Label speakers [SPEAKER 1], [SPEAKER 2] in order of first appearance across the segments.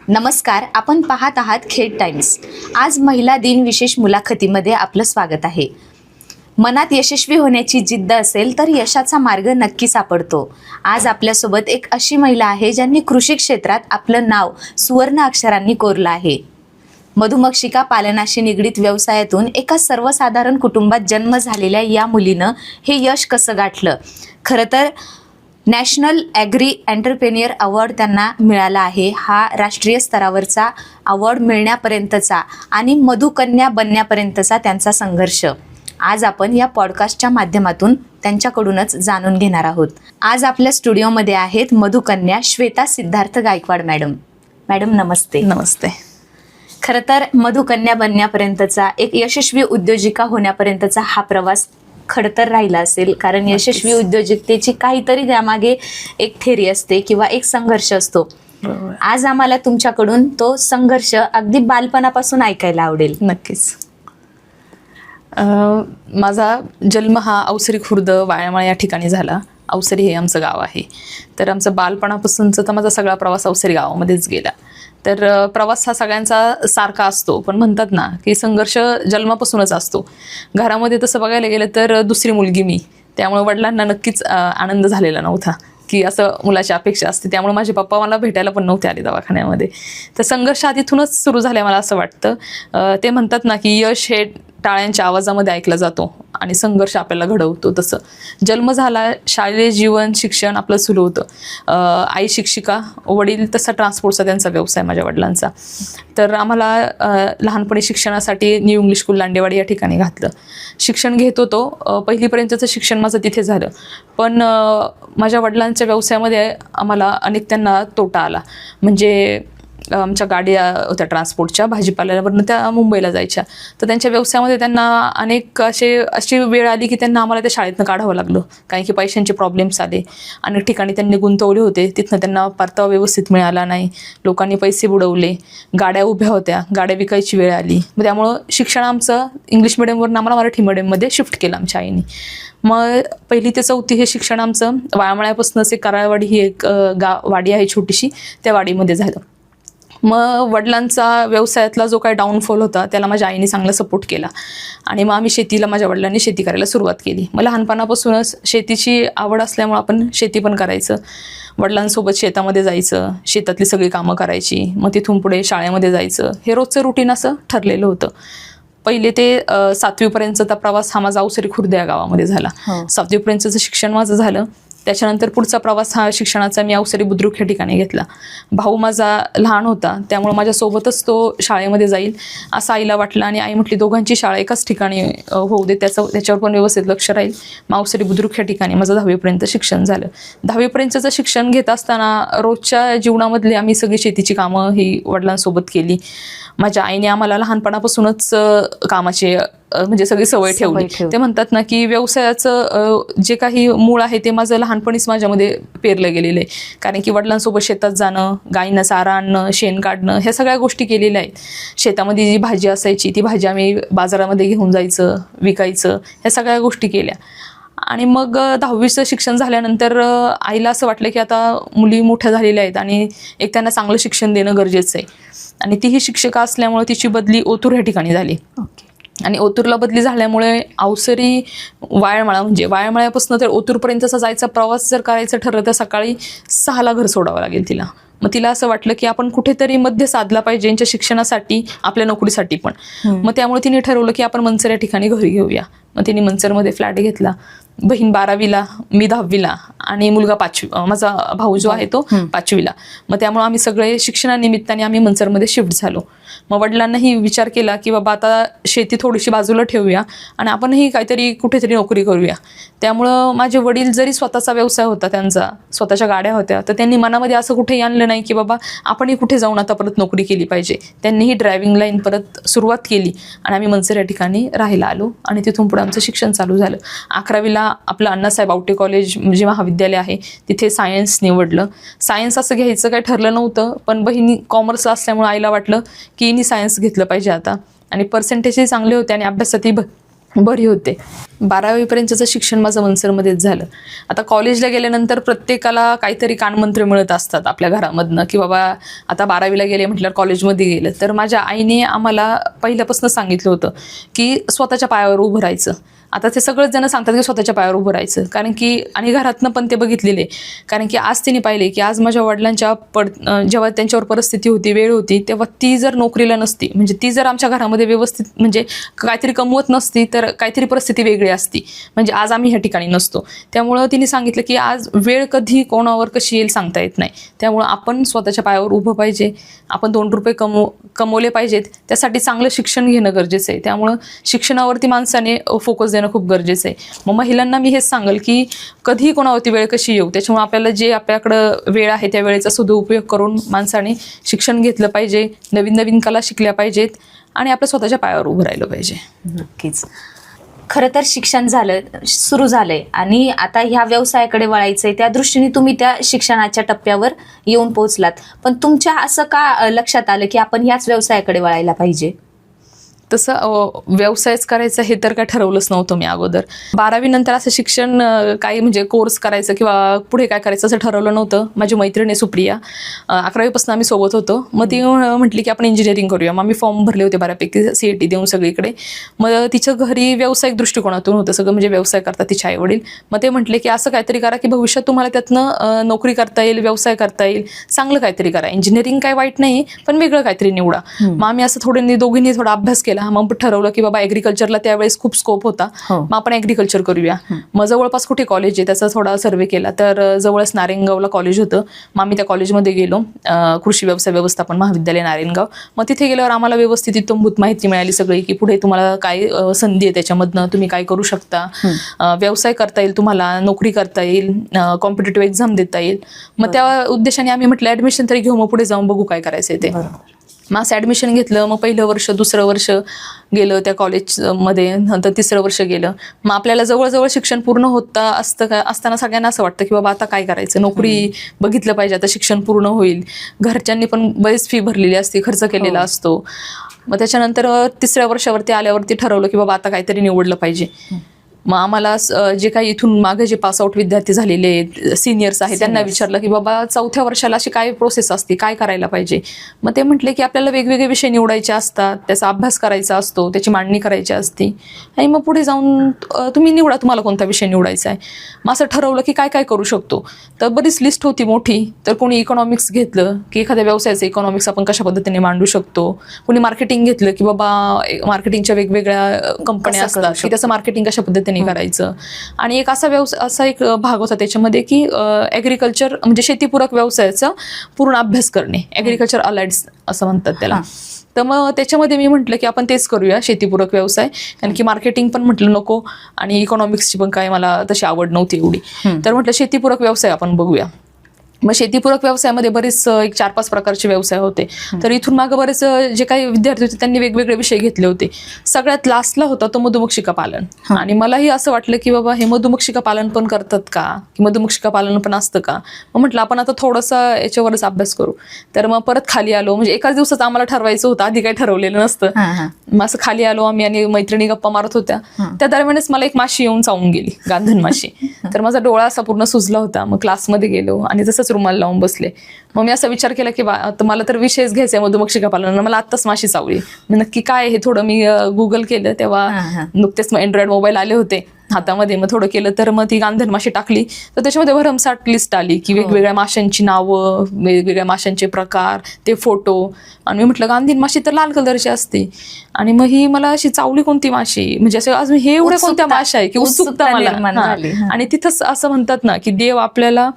[SPEAKER 1] नमस्कार, आपण पाहत आहात खेड टाइम्स. आज महिला दिन विशेष मुलाखतीमध्ये आपलं स्वागत आहे. मनात यशस्वी होण्याची जिद्द असेल तर यशाचा मार्ग नक्की सापडतो. आज आपल्यासोबत एक अशी महिला आहे ज्यांनी कृषी क्षेत्रात आपलं नाव सुवर्ण अक्षरांनी कोरलं आहे. मधुमक्षिका पालनाशी निगडीत व्यवसायातून एका सर्वसाधारण कुटुंबात जन्म झालेल्या या मुलीनं हे यश कसं गाठलं? खरं तर नॅशनल ॲग्री एंटरप्रेन्युअर अवॉर्ड त्यांना मिळाला आहे. हा राष्ट्रीय स्तरावरचा अवॉर्ड मिळण्यापर्यंतचा आणि मधुकन्या बनण्यापर्यंतचा त्यांचा संघर्ष आज आपण या पॉडकास्टच्या माध्यमातून त्यांच्याकडूनच जाणून घेणार आहोत. आज आपल्या स्टुडिओमध्ये आहेत मधुकन्या श्वेता सिद्धार्थ गायकवाड मॅडम. मॅडम नमस्ते.
[SPEAKER 2] नमस्ते.
[SPEAKER 1] खरं तर मधुकन्या बनण्यापर्यंतचा, एक यशस्वी उद्योजिका होण्यापर्यंतचा हा प्रवास खडतर राहिला असेल, कारण यशस्वी उद्योजकतेची काहीतरी त्यामागे एक थेरी असते किंवा एक संघर्ष असतो. आज आम्हाला तुमच्याकडून तो संघर्ष अगदी बालपणापासून ऐकायला आवडेल.
[SPEAKER 2] नक्कीच. माझा जन्म हा अवसरी खुर्द वाळ्यामाळ या ठिकाणी झाला. अवसरी हे आमचं गाव आहे. तर आमचं बालपणापासूनचा तर माझा सगळा प्रवास अवसरी गावामध्येच गेला. तर प्रवास हा सगळ्यांचा सारखा असतो, पण म्हणतात ना की संघर्ष जन्मापासूनच असतो. घरामध्ये तसं बघायला गेलं तर दुसरी मुलगी मी, त्यामुळे वडिलांना नक्कीच आनंद झालेला नव्हता की असं मुलाची अपेक्षा असते. त्यामुळे माझे पप्पा मला भेटायला पण नव्हते आले दवाखान्यामध्ये. तर संघर्ष तिथूनच सुरू झाला मला असं वाटतं. ते म्हणतात ना की यश हे टाळ्यांच्या आवाजामध्ये ऐकला जातो आणि संघर्ष आपल्याला घडवतो. तसं जन्म झाला, शालेय जीवन शिक्षण आपलं सुरू होतं. आई शिक्षिका, वडील तसा ट्रान्सपोर्टचा त्यांचा व्यवसाय माझ्या वडिलांचा. तर आम्हाला लहानपणी शिक्षणासाठी न्यू इंग्लिश स्कूल लांडेवाडी या ठिकाणी घातलं. शिक्षण घेत होतो. पहिलीपर्यंतचं शिक्षण माझं तिथे झालं. पण माझ्या वडिलांच्या व्यवसायामध्ये आम्हाला अनेक त्यांना तोटा आला. म्हणजे आमच्या गाड्या होत्या ट्रान्सपोर्टच्या, भाजीपाल्यावरनं त्या मुंबईला जायच्या. तर त्यांच्या व्यवसायामध्ये त्यांना अनेक अशी वेळ आली की त्यांना आम्हाला त्या शाळेतनं काढावं लागलं, कारण की पैशांचे प्रॉब्लेम्स आले. अनेक ठिकाणी त्यांनी गुंतवले होते, तिथनं त्यांना परतावा व्यवस्थित मिळाला नाही. लोकांनी पैसे बुडवले, गाड्या उभ्या होत्या, गाड्या विकायची वेळ आली. मग शिक्षण आमचं इंग्लिश मिडियमवरून आम्हाला मराठी मिडियममध्ये शिफ्ट केलं आमच्या आईने. मग 1ली ते 4थी हे शिक्षण आमचं वाळ्यामाळ्यापासूनच एक कराळवाडी ही एक वाडी आहे छोटीशी, त्या वाडीमध्ये झालं. मग वडिलांचा व्यवसायातला जो काही डाऊनफॉल होता त्याला माझ्या आईने चांगला सपोर्ट केला आणि मग आम्ही माझ्या वडिलांनी शेती करायला सुरुवात केली. मग लहानपणापासूनच शेतीची आवड असल्यामुळे आपण शेती पण करायचं. वडिलांसोबत शेतामध्ये जायचं, शेतातली सगळी कामं करायची. मग तिथून पुढे शाळेमध्ये जायचं. हे रोजचं रुटीन असं ठरलेलं होतं. 1 ते 7वीपर्यंतचा प्रवास हा माझा अवसरी खुर्द या गावामध्ये झाला. 7वीपर्यंतचं शिक्षण माझं झालं. त्याच्यानंतर पुढचा प्रवास हा शिक्षणाचा मी अवसरी बुद्रुक या ठिकाणी घेतला. भाऊ माझा लहान होता, त्यामुळे माझ्यासोबतच तो शाळेमध्ये जाईल असं आईला वाटलं आणि आई म्हटली दोघांची शाळा एकाच ठिकाणी होऊ दे, त्याच्यावर पण व्यवस्थित लक्ष राहील. मग अवसरी बुद्रुक या ठिकाणी माझं 10वीपर्यंत शिक्षण झालं. 10वीपर्यंतचं शिक्षण घेत असताना रोजच्या जीवनामधली आम्ही सगळी शेतीची कामं ही वडिलांसोबत केली. माझ्या आईने आम्हाला लहानपणापासूनच कामाचे म्हणजे सगळी सवय ठेवली. ते म्हणतात ना की व्यवसायाचं जे काही मूळ आहे ते माझं लहानपणीच माझ्यामध्ये पेरलं गेलेलं आहे. कारण की वडिलांसोबत शेतात जाणं, गायींना चारा आणणं, शेण काढणं, ह्या सगळ्या गोष्टी केलेल्या आहेत. शेतामध्ये जी भाजी असायची ती भाजी आम्ही बाजारामध्ये घेऊन जायचं, विकायचं, ह्या सगळ्या गोष्टी केल्या. आणि मग 10वीचं शिक्षण झाल्यानंतर आईला असं वाटलं की आता मुली मोठ्या झालेल्या आहेत आणि एक त्यांना चांगलं शिक्षण देणं गरजेचं आहे. आणि तीही शिक्षिका असल्यामुळे तिची बदली ओतूर या ठिकाणी झाली. आणि ओतूरला बदली झाल्यामुळे अवसरी वाळ्यामाळा म्हणजे वाळ्यामाळ्यापासून तर ओतूरपर्यंतचा जायचा प्रवास जर करायचं ठरलं तर सकाळी 6ला घर सोडावं लागेल तिला. मग तिला असं वाटलं की आपण कुठेतरी मध्य साधला पाहिजे यांच्या शिक्षणासाठी, आपल्या नोकरीसाठी पण. मग त्यामुळे तिने ठरवलं की आपण मंचर या ठिकाणी घरी घेऊया. मग तिने मंचरमध्ये फ्लॅट घेतला. बहीण 12वीला, मी 10वीला आणि मुलगा 5वी, माझा भाऊ जो आहे तो 5वीला. मग त्यामुळे आम्ही सगळे शिक्षणानिमित्ताने आम्ही मंचरमध्ये शिफ्ट झालो. मग वडिलांनाही विचार केला की बाबा आता शेती थोडीशी बाजूला ठेवूया आणि आपणही काहीतरी कुठेतरी नोकरी करूया. त्यामुळं माझे वडील जरी स्वतःचा व्यवसाय होता, त्यांचा स्वतःच्या गाड्या होत्या, तर त्यांनी मनामध्ये असं कुठेही आणलं नाही की बाबा आपणही कुठे जाऊन आता परत नोकरी केली पाहिजे. त्यांनीही ड्रायव्हिंग लाईन परत सुरुवात केली आणि आम्ही मंचर या ठिकाणी राहायला आलो आणि तिथून पुढे आमचं शिक्षण चालू झालं. 11वीला आपलं अण्णासाहेब आवटे कॉलेज जे महाविद्यालय आहे तिथे सायन्स निवडलं. सायन्स असं घ्यायचं काही ठरलं नव्हतं, पण बहिणी कॉमर्सला असल्यामुळे आईला वाटलं की सायन्स घेतलं पाहिजे आता. आणि पर्सेंटेजही चांगले होते आणि अभ्यासातही बरी होते. 12वीपर्यंतचं शिक्षण माझं मनसरमध्येच झालं. आता कॉलेजला गेल्यानंतर प्रत्येकाला काहीतरी कानमंत्र मिळत असतात आपल्या घरामधनं, की बाबा आता 12वीला गेले म्हटल्यावर कॉलेजमध्ये गेलं. तर माझ्या आईने आम्हाला पहिल्यापासून सांगितलं होतं की स्वतःच्या पायावर उभं राहायचं. आता ते सगळेच जण सांगतात की स्वतःच्या पायावर उभं राहायचं, कारण की आणि घरातनं पण ते बघितलेले, कारण की आज तिने पाहिले की आज माझ्या वडिलांच्या जेव्हा त्यांच्यावर परिस्थिती होती, वेळ होती, तेव्हा ती जर नोकरीला नसती, म्हणजे ती जर आमच्या घरामध्ये व्यवस्थित म्हणजे काहीतरी कमवत नसती, तर काहीतरी परिस्थिती वेगळी असती, म्हणजे आज आम्ही ह्या ठिकाणी नसतो. त्यामुळं तिने सांगितलं की आज वेळ कधी कोणावर कशी येईल सांगता येत नाही. त्यामुळं आपण स्वतःच्या पायावर उभं पाहिजे, आपण 2 रुपये कमवले पाहिजेत, त्यासाठी चांगलं शिक्षण घेणं गरजेचं आहे. त्यामुळं शिक्षणावरती माणसाने फोकस देणं खूप गरजेचं आहे. मग महिलांना मी हेच सांगेल की कधीही कोणावरती वेळ कशी येऊ, त्याच्यामुळे आपल्याला जे आपल्याकडं वेळ आहे त्या वेळेचा सदुपयोग करून माणसाने शिक्षण घेतलं पाहिजे, नवीन नवीन कला शिकल्या पाहिजेत आणि आपल्या स्वतःच्या पायावर उभं राहिलं पाहिजे.
[SPEAKER 1] नक्कीच. खरं तर शिक्षण सुरू झालंय आणि आता ह्या व्यवसायाकडे वळायचंय, त्या दृष्टीने तुम्ही त्या शिक्षणाच्या टप्प्यावर येऊन पोहोचलात. पण तुमच्या असं का लक्षात आलं की आपण ह्याच व्यवसायाकडे वळायला पाहिजे?
[SPEAKER 2] तसं व्यवसायच करायचं हे तर काय ठरवलंच नव्हतं मी अगोदर. 12वी नंतर असं शिक्षण काही म्हणजे कोर्स करायचं किंवा पुढे काय करायचं असं ठरवलं नव्हतं. माझी मैत्रीण आहे सुप्रिया, 11वीपासून आम्ही सोबत होतो. मग ती म्हटली की आपण इंजिनिअरिंग करूया. मग आम्ही फॉर्म भरले होते बऱ्यापैकी CET देऊन सगळीकडे. मग तिच्या घरी व्यावसायिक दृष्टिकोनातून होतं सगळं, म्हणजे व्यवसाय करतात तिचे आई वडील. मग ते म्हटले की असं काहीतरी करा की भविष्यात तुम्हाला त्यातनं नोकरी करता येईल, व्यवसाय करता येईल, चांगलं काहीतरी करा. इंजिनिअरिंग काय वाईट नाही, पण वेगळं काहीतरी निवडा. मग आम्ही असं दोघींनी थोडा अभ्यास केला. मग ठरवलं की बाबा ॲग्रिकल्चरला त्यावेळेस खूप स्कोप होता, मग आपण ॲग्रिकल्चर करूया. मग जवळपास कुठे कॉलेज आहे त्याचा थोडा सर्वे केला, तर जवळच नारायणगावला कॉलेज होतं. मग आम्ही त्या कॉलेजमध्ये गेलो, कृषी व्यवसाय व्यवस्थापन महाविद्यालय नारायणगाव. मग तिथे गेल्यावर आम्हाला व्यवस्थित इत्थंभूत माहिती मिळाली सगळी, की पुढे तुम्हाला काय संधी आहे, त्याच्यामधनं तुम्ही काय करू शकता, व्यवसाय करता येईल तुम्हाला, नोकरी करता येईल, कॉम्पिटेटिव्ह एक्झाम देता येईल. मग त्या उद्देशाने आम्ही म्हटलं ॲडमिशन तरी घेऊ, मग पुढे जाऊन बघू काय करायचं ते. मग असं ॲडमिशन घेतलं. मग पहिलं वर्ष, दुसरं वर्ष गेलं त्या कॉलेजमध्ये, नंतर तिसरं वर्ष गेलं. मग आपल्याला जवळजवळ शिक्षण पूर्ण असताना सगळ्यांना असं वाटतं की बाबा आता काय करायचं, नोकरी बघितलं पाहिजे, आता शिक्षण पूर्ण होईल. घरच्यांनी पण बरीच फी भरलेली असते, खर्च केलेला असतो. मग त्याच्यानंतर तिसऱ्या वर्षावरती आल्यावरती ठरवलं की बाबा आता काहीतरी निवडलं पाहिजे. मग आम्हाला जे काही इथून मागे जे पासआउट विद्यार्थी झालेले आहेत, सिनियर्स आहेत, त्यांना विचारलं की बाबा 4थ्या वर्षाला अशी काय प्रोसेस असते, काय करायला पाहिजे. मग ते म्हटले की आपल्याला वेगवेगळे विषय निवडायचे असतात, त्याचा अभ्यास करायचा असतो, त्याची मांडणी करायची असते आणि मग पुढे जाऊन तुम्ही निवडा तुम्हाला कोणता विषय निवडायचा आहे. मग असं ठरवलं की काय काय करू शकतो. तर बरीच लिस्ट होती मोठी. तर कोणी इकॉनॉमिक्स घेतलं की एखाद्या व्यवसायाचं इकॉनॉमिक्स आपण कशा पद्धतीने मांडू शकतो. कोणी मार्केटिंग घेतलं की बाबा मार्केटिंगच्या वेगवेगळ्या कंपन्या असतात की त्याचं मार्केटिंग कशा पद्धतीने करायचं. आणि एक असा एक भाग होता त्याच्यामध्ये की ॲग्रिकल्चर म्हणजे शेतीपूरक व्यवसायाचा पूर्ण अभ्यास करणे, ॲग्रिकल्चर अलाइड्स असं म्हणतात त्याला. तर मग त्याच्यामध्ये मी म्हटलं की आपण तेच करूया, शेतीपूरक व्यवसाय, कारण की मार्केटिंग पण म्हटलं नको आणि इकॉनॉमिक्सची पण काय मला तशी आवड नव्हती एवढी. तर म्हटलं शेतीपूरक व्यवसाय आपण बघूया. मग शेतीपूरक व्यवसायामध्ये बरेच एक 4-5 प्रकारचे व्यवसाय होते. तर इथून मागं बरेच जे काही विद्यार्थी होते त्यांनी वेगवेगळे विषय घेतले होते. सगळ्यात लास्टला होता तो मधुमक्षिका पालन. आणि मलाही असं वाटलं की बाबा हे मधुमक्षिका पालन पण करतात का, की मधुमक्षिका पालन पण असतं का. मग म्हटलं आपण आता थोडंसं याच्यावरच अभ्यास करू. तर मग परत खाली आलो, म्हणजे एकाच दिवसात आम्हाला ठरवायचं होतं, आधी काही ठरवलेलं नसतं. मग असं खाली आलो आम्ही आणि मैत्रिणी गप्पा मारत होत्या. त्या दरम्यानच मला एक माशी येऊन चावून गेली, गांधण माशी. तर माझा डोळा असा पूर्ण सुजला होता. मग क्लासमध्ये गेलो आणि तसंच रुमाल लावून बसले. मग मी असा विचार केला की मला तर विषयच घ्यायचा आहे मधुमक्षिका पालन, मला आत्ताच माशी चावली. नक्की काय हे थोडं मी गुगल केलं, तेव्हा नुकतेच अँड्रॉइड मोबाईल आले होते हातामध्ये. मग थोडं केलं तर मग ती गांधण माशी टाकली, तर त्याच्यामध्ये भरमसाठ लिस्ट आली की वेगवेगळ्या माशांची नावं, वेगवेगळ्या माशांचे प्रकार, ते फोटो. आणि मी म्हटलं गांधीन माशी तर लाल कलरची असते, आणि मग ही मला अशी चावली कोणती माशी, म्हणजे असं अजून हे एवढ्या कोणत्या माशा आहे की उत्सुकता मला. आणि तिथंच असं म्हणतात ना की देव आपल्याला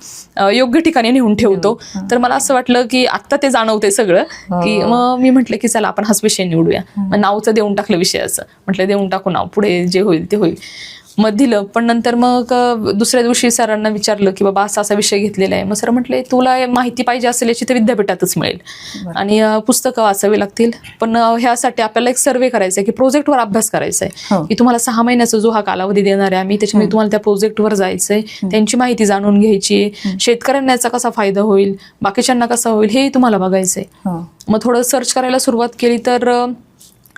[SPEAKER 2] योग्य ठिकाणी नेऊन ठेवतो. तर मला असं वाटलं की आत्ता ते जाणवते सगळं, की मग मी म्हटलं की चला आपण हाच विषय निवडूया. मग नावचं देऊन टाकलं विषयाचं, म्हटलं देऊन टाकू नाव, पुढे जे होईल ते होईल. मग दिलं. पण नंतर मग दुसऱ्या दिवशी सरांना विचारलं की बाबा असा विषय घेतलेला आहे. मग सर म्हटले तुला माहिती पाहिजे असेल याची तर विद्यापीठातच मिळेल आणि पुस्तकं वाचावी लागतील, पण ह्यासाठी आपल्याला एक सर्वे करायचा आहे की प्रोजेक्टवर अभ्यास करायचा आहे, की तुम्हाला 6 महिन्याचा जो हा कालावधी देणार आहे आम्ही, त्याच्यामध्ये तुम्हाला त्या प्रोजेक्टवर जायचंय, त्यांची माहिती जाणून घ्यायची, शेतकऱ्यांना याचा कसा फायदा होईल, बाकीच्यांना कसा होईल, हे तुम्हाला बघायचंय. मग थोडं सर्च करायला सुरुवात केली तर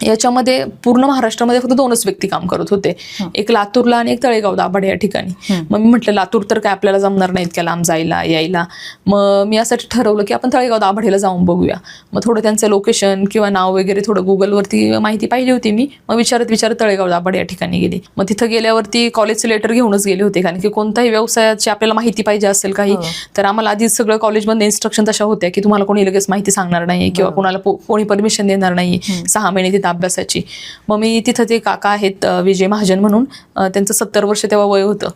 [SPEAKER 2] याच्यामध्ये पूर्ण महाराष्ट्रामध्ये फक्त 2च व्यक्ती काम करत होते, एक लातूरला आणि एक तळेगाव दाभाडे या ठिकाणी. मग मी म्हटलं लातूर तर काय आपल्याला जमणार नाही इतक्या लांब जायला यायला, मग मी यासाठी ठरवलं की आपण तळेगाव दाभाडेला जाऊन बघूया. मग थोडं त्यांचं लोकेशन किंवा नाव वगैरे थोडं गुगलवरती माहिती पाहिली होती मी, मग विचारत तळेगाव दाभाडे या ठिकाणी गेली. मग तिथं गेल्यावरती कॉलेजचं लेटर घेऊनच गेले होते, कारण की कोणत्याही व्यवसायाची आपल्याला माहिती पाहिजे असेल काही तर आम्हाला आधी सगळं कॉलेजमधून इन्स्ट्रक्शन तशा होत्या की तुम्हाला कोणी लगेच माहिती सांगणार नाही किंवा कोणाला कोणी परमिशन देणार नाही 6 महिने तिथं अभ्यासाची. मग मी तिथं ते काका आहेत विजय महाजन म्हणून, त्यांचं 70 वर्ष तेव्हा वय होतं.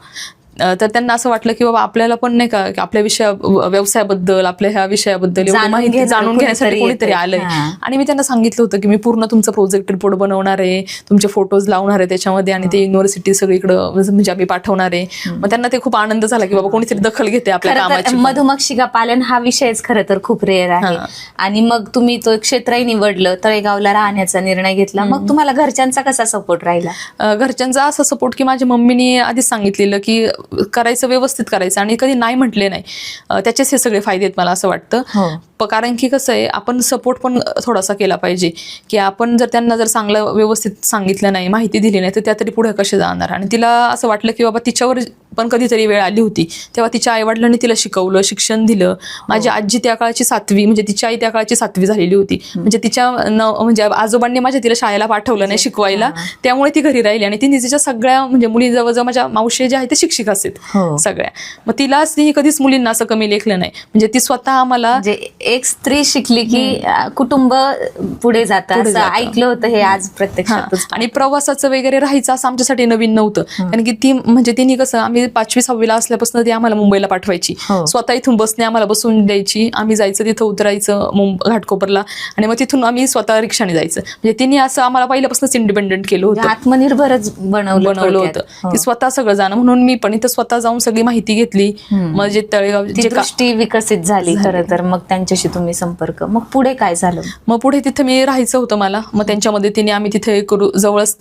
[SPEAKER 2] तर त्यांना असं वाटलं की बाबा आपल्याला पण नाही का की आपल्या व्यवसायाबद्दल आपल्या ह्या विषयाबद्दल एवढी माहिती जाणून घेण्यासाठी कोणीतरी आलंय. आणि मी त्यांना सांगितलं होतं की मी पूर्ण तुमचा प्रोजेक्ट रिपोर्ट बनवणार आहे, तुमचे फोटोज लावणार आहे त्याच्यामध्ये आणि ते युनिव्हर्सिटी सगळीकडं म्हणजे आम्ही पाठवणार आहे. मग त्यांना ते खूप आनंद झाला की बाबा कोणीतरी दखल घेते आपल्या कामाची.
[SPEAKER 1] मधुमक्षिका पालन हा विषयच खरं तर खूप रेअर आहे. आणि मग तुम्ही तो क्षेत्रही निवडलं, तळेगावला राहण्याचा निर्णय घेतला. मग तुम्हाला घरच्यांचा कसा सपोर्ट राहिला?
[SPEAKER 2] घरच्यांचा असा सपोर्ट की माझ्या मम्मीने आधीच सांगितलेलं की करायचं, व्यवस्थित करायचं आणि कधी नाही म्हटले नाही. त्याचेच हे सगळे फायदे आहेत मला असं वाटतं. कारण की कसं आहे आपण सपोर्ट पण थोडासा केला पाहिजे की आपण जर त्यांना जर चांगलं व्यवस्थित सांगितलं नाही, माहिती दिली नाही तर त्या तरी पुढे कसे जाणार. आणि तिला असं वाटलं की बाबा तिच्यावर पण कधीतरी वेळ आली होती तेव्हा तिच्या आईवडिलांनी तिला शिकवलं, शिक्षण दिलं. माझी आजी त्या काळाची 7वी म्हणजे तिची आई त्या काळाची 7वी झालेली होती. म्हणजे तिच्या म्हणजे आजोबांनी माझ्या तिला शाळेला पाठवलं नाही शिकवायला, त्यामुळे ती घरी राहिली. आणि ती तिच्या सगळ्या म्हणजे मुली जवळजवळ माझ्या मावशी ज्या आहेत ते शिक्षिका आहेत सगळ्या. मग तिला ती कधीच मुलींना असं कमी लेखलं नाही. म्हणजे ती स्वतः मला
[SPEAKER 1] एक स्त्री शिकली की कुटुंब पुढे जातं असं ऐकलं होतं हे आज प्रत्यक्षात.
[SPEAKER 2] आणि प्रवासाचं वगैरे राहायचं असं आमच्यासाठी नवीन नव्हतं, कारण की ती म्हणजे तिने कसं आम्ही 5वी 6वीला असल्यापासून ती आम्हाला मुंबईला पाठवायची. स्वतः इथून बसने आम्हाला बसून द्यायची, आम्ही जायचं तिथं उतरायचं घाटकोपरला आणि मग तिथून आम्ही स्वतः रिक्षाने जायचं. म्हणजे तिने असं आम्हाला पहिल्यापासूनच इंडिपेंडंट केलं होतं,
[SPEAKER 1] आत्मनिर्भरच बनवलं
[SPEAKER 2] होतं की स्वतः सगळं जाणं. म्हणून मी पण इथं स्वतः जाऊन सगळी माहिती घेतली. मग जे तळेगाव
[SPEAKER 1] दृष्टी विकसित झाली खरं तर. मग त्यांच्याशी तुम्ही संपर्क, मग पुढे काय झालं?
[SPEAKER 2] मग पुढे तिथं मी राहायचं होतं मला. मग त्यांच्या मदतीने आम्ही तिथे एक जवळच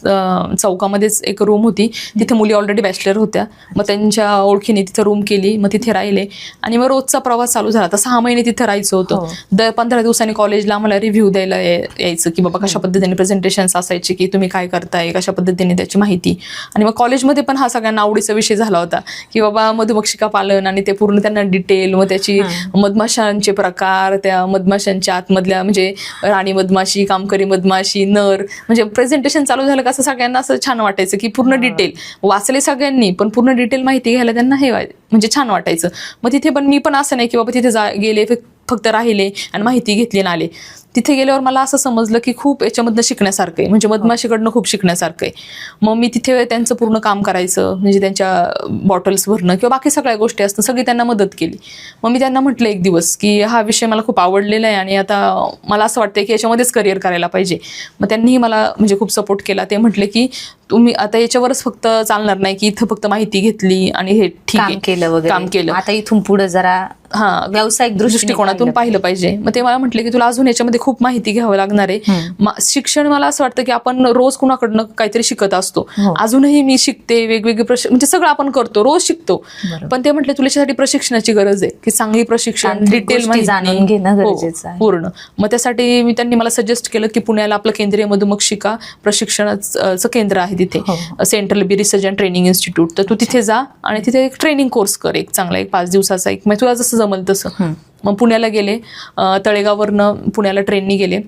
[SPEAKER 2] चौकामध्येच एक रूम होती, तिथे मुली ऑलरेडी बॅचलर होत्या. मग त्यांच्या ओळखीने तिथे रूम केली, मग तिथे राहिले आणि मग रोजचा प्रवास चालू झाला. तर 6 महिने तिथे राहायचं होतं. दर 15 दिवसांनी कॉलेजला आम्हाला रिव्ह्यू द्यायला यायचं की बाबा कशा पद्धतीने प्रेझेंटेशन्स असायचे, की तुम्ही काय करताय, कशा पद्धतीने त्याची माहिती. आणि मग कॉलेजमध्ये पण हा सगळ्यांना आवडीचा विषय झाला होता की बाबा मधुमक्षिका पालन आणि ते पूर्ण त्यांना डिटेल, मग त्याची मधमाशांचे प्रकार, त्या मधमाशांच्या आतमधल्या म्हणजे राणी मधमाशी, कामकरी मधमाशी, नर, म्हणजे प्रेझेंटेशन चालू झालं का असं सगळ्यांना असं छान वाटायचं की पूर्ण डिटेल वाचले सगळ्यांनी, पण पूर्ण डिटेल माहिती घ्यायला त्यांना हे म्हणजे छान वाटायचं. मग तिथे पण मी पण असं नाही की बाबा तिथे गेले फक्त राहिले आणि माहिती घेतली आणि आले. तिथे गेल्यावर मला असं समजलं की खूप याच्यामधनं शिकण्यासारखं आहे, म्हणजे मधमाशीकडनं खूप शिकण्यासारखं आहे. मग मी तिथे त्यांचं पूर्ण काम करायचं, म्हणजे त्यांच्या बॉटल्स भरणं किंवा बाकी सगळ्या गोष्टी असतात सगळी त्यांना मदत केली. मग मी त्यांना म्हटलं एक दिवस की हा विषय मला खूप आवडलेला आहे आणि आता मला असं वाटतं की याच्यामध्येच करिअर करायला पाहिजे. मग त्यांनीही मला म्हणजे खूप सपोर्ट केला. ते म्हटले की तुम्ही आता याच्यावरच फक्त चालणार नाही की इथं फक्त माहिती घेतली आणि हे ठीक आहे काम केलं,
[SPEAKER 1] आता इथून पुढे जरा व्यावसायिक
[SPEAKER 2] दृष्टिकोनातून पाहिलं पाहिजे. मग ते मला म्हटले की तुला अजून याच्यामध्ये खूप माहिती घ्यावं लागणार आहे. शिक्षण मला असं वाटतं की आपण रोज कुणाकडनं काहीतरी शिकत असतो. अजूनही मी शिकते, वेगवेगळे म्हणजे सगळं आपण करतो, रोज शिकतो. पण ते म्हटले तुला याच्यासाठी प्रशिक्षणाची गरज आहे की चांगली प्रशिक्षण, डिटेल माहिती
[SPEAKER 1] जाणून घेणं गरजेचं आहे
[SPEAKER 2] पूर्ण. मग त्यासाठी त्यांनी मला सजेस्ट केलं की पुण्याला आपलं केंद्रीय मधुमक्षिका प्रशिक्षणाचं केंद्र आहे तिथे, central B research and training institute. तर तू तिथे जा आणि तिथे एक ट्रेनिंग कोर्स कर, एक चांगला, एक 5 दिवसाचा, एक मग तुला जसं जमल तसं. मग पुण्याला गेले, तळेगाववरनं पुण्याला ट्रेननी गेले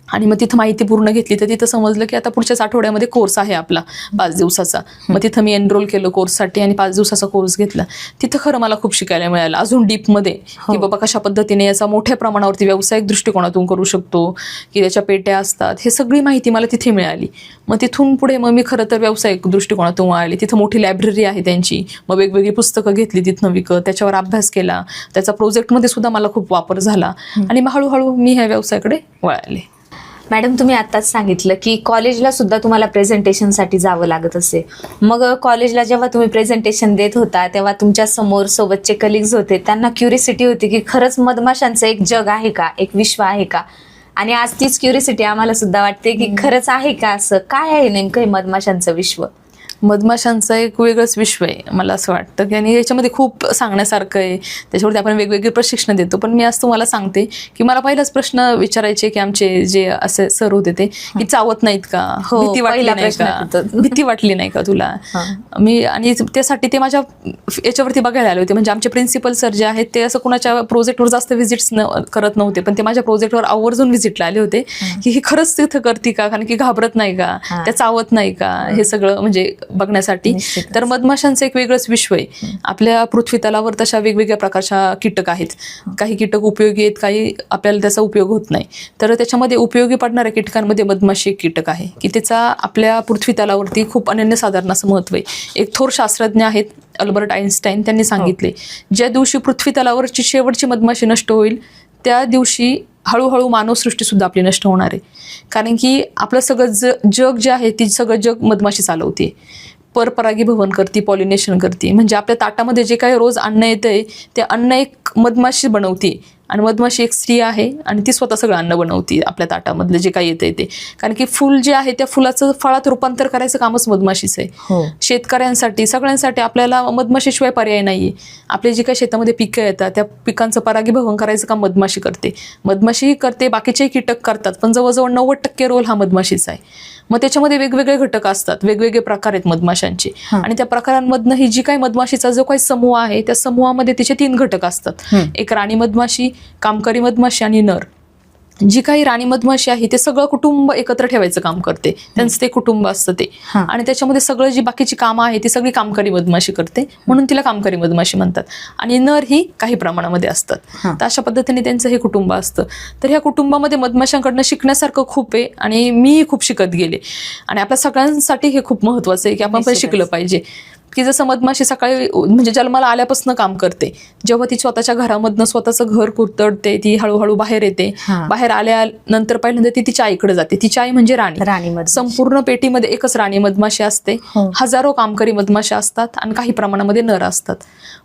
[SPEAKER 2] आणि मग तिथं माहिती पूर्ण घेतली. तर तिथं समजलं की आता पुढच्याच आठवड्यामध्ये कोर्स आहे आपला 5 दिवसाचा. मग तिथं मी एनरोल केलं कोर्ससाठी आणि 5 दिवसाचा कोर्स घेतला. तिथं खरं मला खूप शिकायला मिळालं, अजून डीपमध्ये की बाबा कशा पद्धतीने याचा मोठ्या प्रमाणावरती व्यावसायिक दृष्टिकोनातून करू शकतो, की त्याच्या पेट्या असतात, हे सगळी माहिती मला तिथे मिळाली. मग तिथून पुढे मग मी खरं तर व्यावसायिक दृष्टिकोनातून वळाली. तिथं मोठी लायब्ररी आहे त्यांची, मग वेगवेगळी पुस्तकं घेतली तिथनं विकत, त्याच्यावर अभ्यास केला, त्याचा प्रोजेक्टमध्ये सुद्धा मला खूप वापर झाला आणि मग हळूहळू मी ह्या व्यवसायाकडे वळाले.
[SPEAKER 1] मॅडम, तुम्ही आत्ताच सांगितलं की कॉलेजला सुद्धा तुम्हाला प्रेझेंटेशनसाठी जावं लागत असे. मग कॉलेजला जेव्हा तुम्ही प्रेझेंटेशन देत होता तेव्हा तुमच्या समोर सोबतचे कलिग्स होते, त्यांना क्युरिसिटी होती की खरंच मधमाशांचं एक जग आहे का, एक विश्व आहे का? आणि आज तीच क्युरिसिटी आम्हाला सुद्धा वाटते की खरंच आहे का, असं काय आहे नेमकं हे मधमाशांचं विश्व?
[SPEAKER 2] मधमाशांचं एक वेगळंच विश्व आहे मला असं वाटतं की, आणि याच्यामध्ये खूप सांगण्यासारखं आहे. त्याच्यावरती आपण वेगवेगळे प्रशिक्षण देतो. पण मी आज तुम्हाला सांगते की मला पहिलाच प्रश्न विचारायचे की आमचे जे असे सर होते ते की चावत नाहीत का,
[SPEAKER 1] हो,
[SPEAKER 2] भीती वाटली
[SPEAKER 1] पहिला
[SPEAKER 2] नाही
[SPEAKER 1] प्रश्न
[SPEAKER 2] का,
[SPEAKER 1] येतो.
[SPEAKER 2] भीती वाटली नाही का तुला. मी आणि त्यासाठी ते माझ्या याच्यावरती बघायला आले होते. म्हणजे आमचे प्रिन्सिपल सर जे आहेत ते असं कुणाच्या प्रोजेक्टवर जास्त व्हिजिट्स करत नव्हते, पण ते माझ्या प्रोजेक्टवर आवर्जून व्हिजिटला आले होते की ही खरंच तिथं करते का, कारण की घाबरत नाही का, त्या चावत नाही का, हे सगळं म्हणजे बघण्यासाठी. तर मधमाशांचं एक वेगळंच विश्व आहे. आपल्या पृथ्वी तलावर तशा वेगवेगळ्या प्रकारच्या कीटक आहेत. काही कीटक उपयोगी आहेत, काही आपल्याला त्याचा उपयोग होत नाही. तर त्याच्यामध्ये उपयोगी पडणाऱ्या कीटकांमध्ये मधमाशी एक कीटक आहे की त्याचा आपल्या पृथ्वी तलावरती खूप अनन्यसाधारण असं महत्व आहे. एक थोर शास्त्रज्ञ आहेत अल्बर्ट आइन्स्टाईन, त्यांनी सांगितले ज्या दिवशी पृथ्वी तलावरची शेवटची मधमाशी नष्ट होईल त्या दिवशी हळूहळू मानवसृष्टी सुद्धा आपली नष्ट होणार आहे. कारण की आपलं सगळं जग जे आहे ती सगळं जग मधमाशी चालवते. परपरागीभवन करते, पॉलिनेशन करते. म्हणजे आपल्या ताटामध्ये जे काही रोज अन्न येतंय ते अन्न एक मधमाशी बनवते, आणि मधमाशी एक स्त्री आहे आणि ती स्वतः सगळं अन्न बनवते आपल्या ताटामधलं जे काही येतंय ते. कारण की फुल जे आहे त्या फुलाचं फळात रूपांतर करायचं कामच मधमाशीचं आहे. शेतकऱ्यांसाठी सगळ्यांसाठी आपल्याला मधमाशीशिवाय पर्याय नाहीये. आपले जे काही शेतामध्ये पिकं येतात त्या पिकांचं परागीभवन करायचं काम मधमाशी करते. मधमाशी करते, बाकीचे कीटक करतात, पण जवळजवळ 90% रोल हा मधमाशीचा आहे. मग त्याच्यामध्ये वेगवेगळे घटक असतात, वेगवेगळे प्रकार आहेत मधमाशांचे, आणि त्या प्रकारांमधनं ही जी काही मधमाशीचा जो काही समूह आहे त्या समूहामध्ये तिचे 3 घटक असतात. एक राणी मधमाशी, कामकरी मधमाशी आणि नर. जी काही राणी मधमाशी आहे ते सगळं कुटुंब एकत्र ठेवायचं काम करते, त्यांचं ते कुटुंब असतं ते, आणि त्याच्यामध्ये सगळं जी बाकीची कामं आहे ती सगळी कामकरी मधमाशी करते, म्हणून तिला कामकरी मधमाशी म्हणतात. आणि नर ही काही प्रमाणामध्ये असतात. तर अशा पद्धतीने त्यांचं हे कुटुंब असतं. तर ह्या कुटुंबामध्ये मधमाशांकडनं शिकण्यासारखं खूप आहे, आणि मीही खूप शिकत गेले. आणि आपल्या सगळ्यांसाठी हे खूप महत्वाचं आहे की आपण पण शिकलं पाहिजे. की जसं मधमाशी सकाळी म्हणजे जन्माला आल्यापासून काम करते, जेव्हा ती स्वतःच्या घरामधनं स्वतःचं घर कुरतडते, ती हळूहळू बाहेर येते. बाहेर आल्यानंतर पहिल्यांदा ती तिच्या आईकडे जाते. तिची आई म्हणजे राणी. संपूर्ण पेटीमध्ये एकच राणी मधमाशी असते. हजारो कामकरी मधमाशा असतात आणि काही प्रमाणामध्ये नर असतात.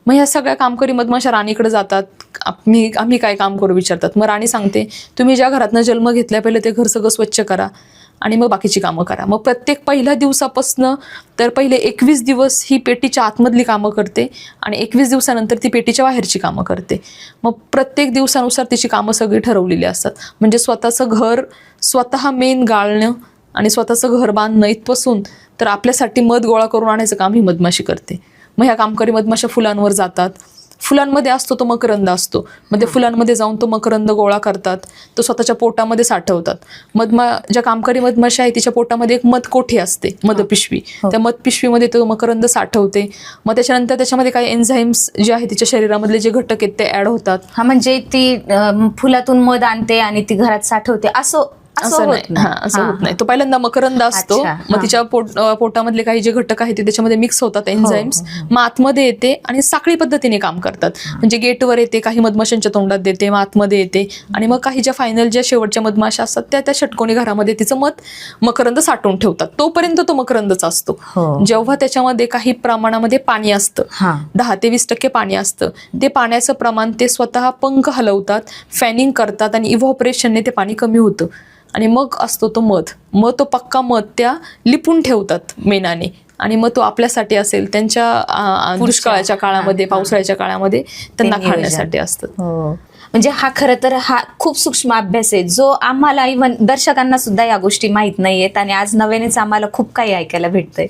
[SPEAKER 2] मग ह्या सगळ्या कामकरी मधमाशा राणीकडे जातात. आम्ही काय काम करू विचारतात. मग राणी सांगते तुम्ही ज्या घरातनं जन्म घेतलाय पहिले ते घर सगळं स्वच्छ करा आणि मग बाकीची कामं करा. मग प्रत्येक पहिल्या दिवसापासनं तर पहिले 21 दिवस ही पेटीच्या आतमधली कामं करते, आणि 21 दिवसानंतर ती पेटीच्या बाहेरची कामं करते. मग प्रत्येक दिवसानुसार तिची कामं सगळी ठरवलेली असतात. म्हणजे स्वतःचं घर स्वतः मेन गाळणं आणि स्वतःचं घर बांधणं इथपासून तर आपल्यासाठी मध गोळा करून आणायचं काम ही मधमाशी करते. मग ह्या कामकरी मधमाशा फुलांवर जातात. फुलांमध्ये असतो तो मकरंद असतो, मग त्या फुलांमध्ये जाऊन तो मकरंद गोळा करतात, तो स्वतःच्या पोटामध्ये साठवतात. ज्या कामकरी मधमाशा आहे तिच्या पोटामध्ये एक मधकोठी असते, मधपिशवी. त्या मधपिशवीमध्ये तो मकरंद साठवते. मध त्याच्यानंतर त्याच्यामध्ये काही एन्झाईम्स जे आहे तिच्या शरीरामधले जे घटक आहेत ते ऍड होतात.
[SPEAKER 1] म्हणजे ती फुलातून मध आणते आणि ती घरात साठवते असं
[SPEAKER 2] होत नाही. तो पहिल्यांदा मकरंद असतो, मग तिच्या पोटामधले काही जे घटक आहेत ते त्याच्यामध्ये मिक्स होतात एन्झाईम्स, मग आतमध्ये येते आणि साखळी पद्धतीने काम करतात. म्हणजे गेटवर येते, काही मधमाशांच्या तोंडात देते, मग आतमध्ये येते, आणि मग काही ज्या फायनल ज्या शेवटच्या मधमाशा असतात त्या षटकोनी घरामध्ये तिचं मकरंद साठवून ठेवतात. तोपर्यंत तो मकरंदच असतो. जेव्हा त्याच्यामध्ये काही प्रमाणामध्ये पाणी असतं, 10 ते 20% पाणी असतं, ते पाण्याचं प्रमाण ते स्वतः पंख हलवतात, फॅनिंग करतात, आणि इव्हॉपरेशनने ते पाणी कमी होतं. आणि मग असतो तो मध तो पक्का मध त्या लिपून ठेवतात मेणाने, आणि मग तो आपल्यासाठी असेल त्यांच्या दुष्काळाच्या काळामध्ये, पावसाळ्याच्या काळामध्ये त्यांना खाण्यासाठी असतं.
[SPEAKER 1] म्हणजे हा खरं तर हा खूप सूक्ष्म अभ्यास आहे, जो आम्हाला इव्हन दर्शकांना सुद्धा या गोष्टी माहीत नाहीयेत, आणि आज नव्यानेच आम्हाला खूप काही ऐकायला भेटतंय.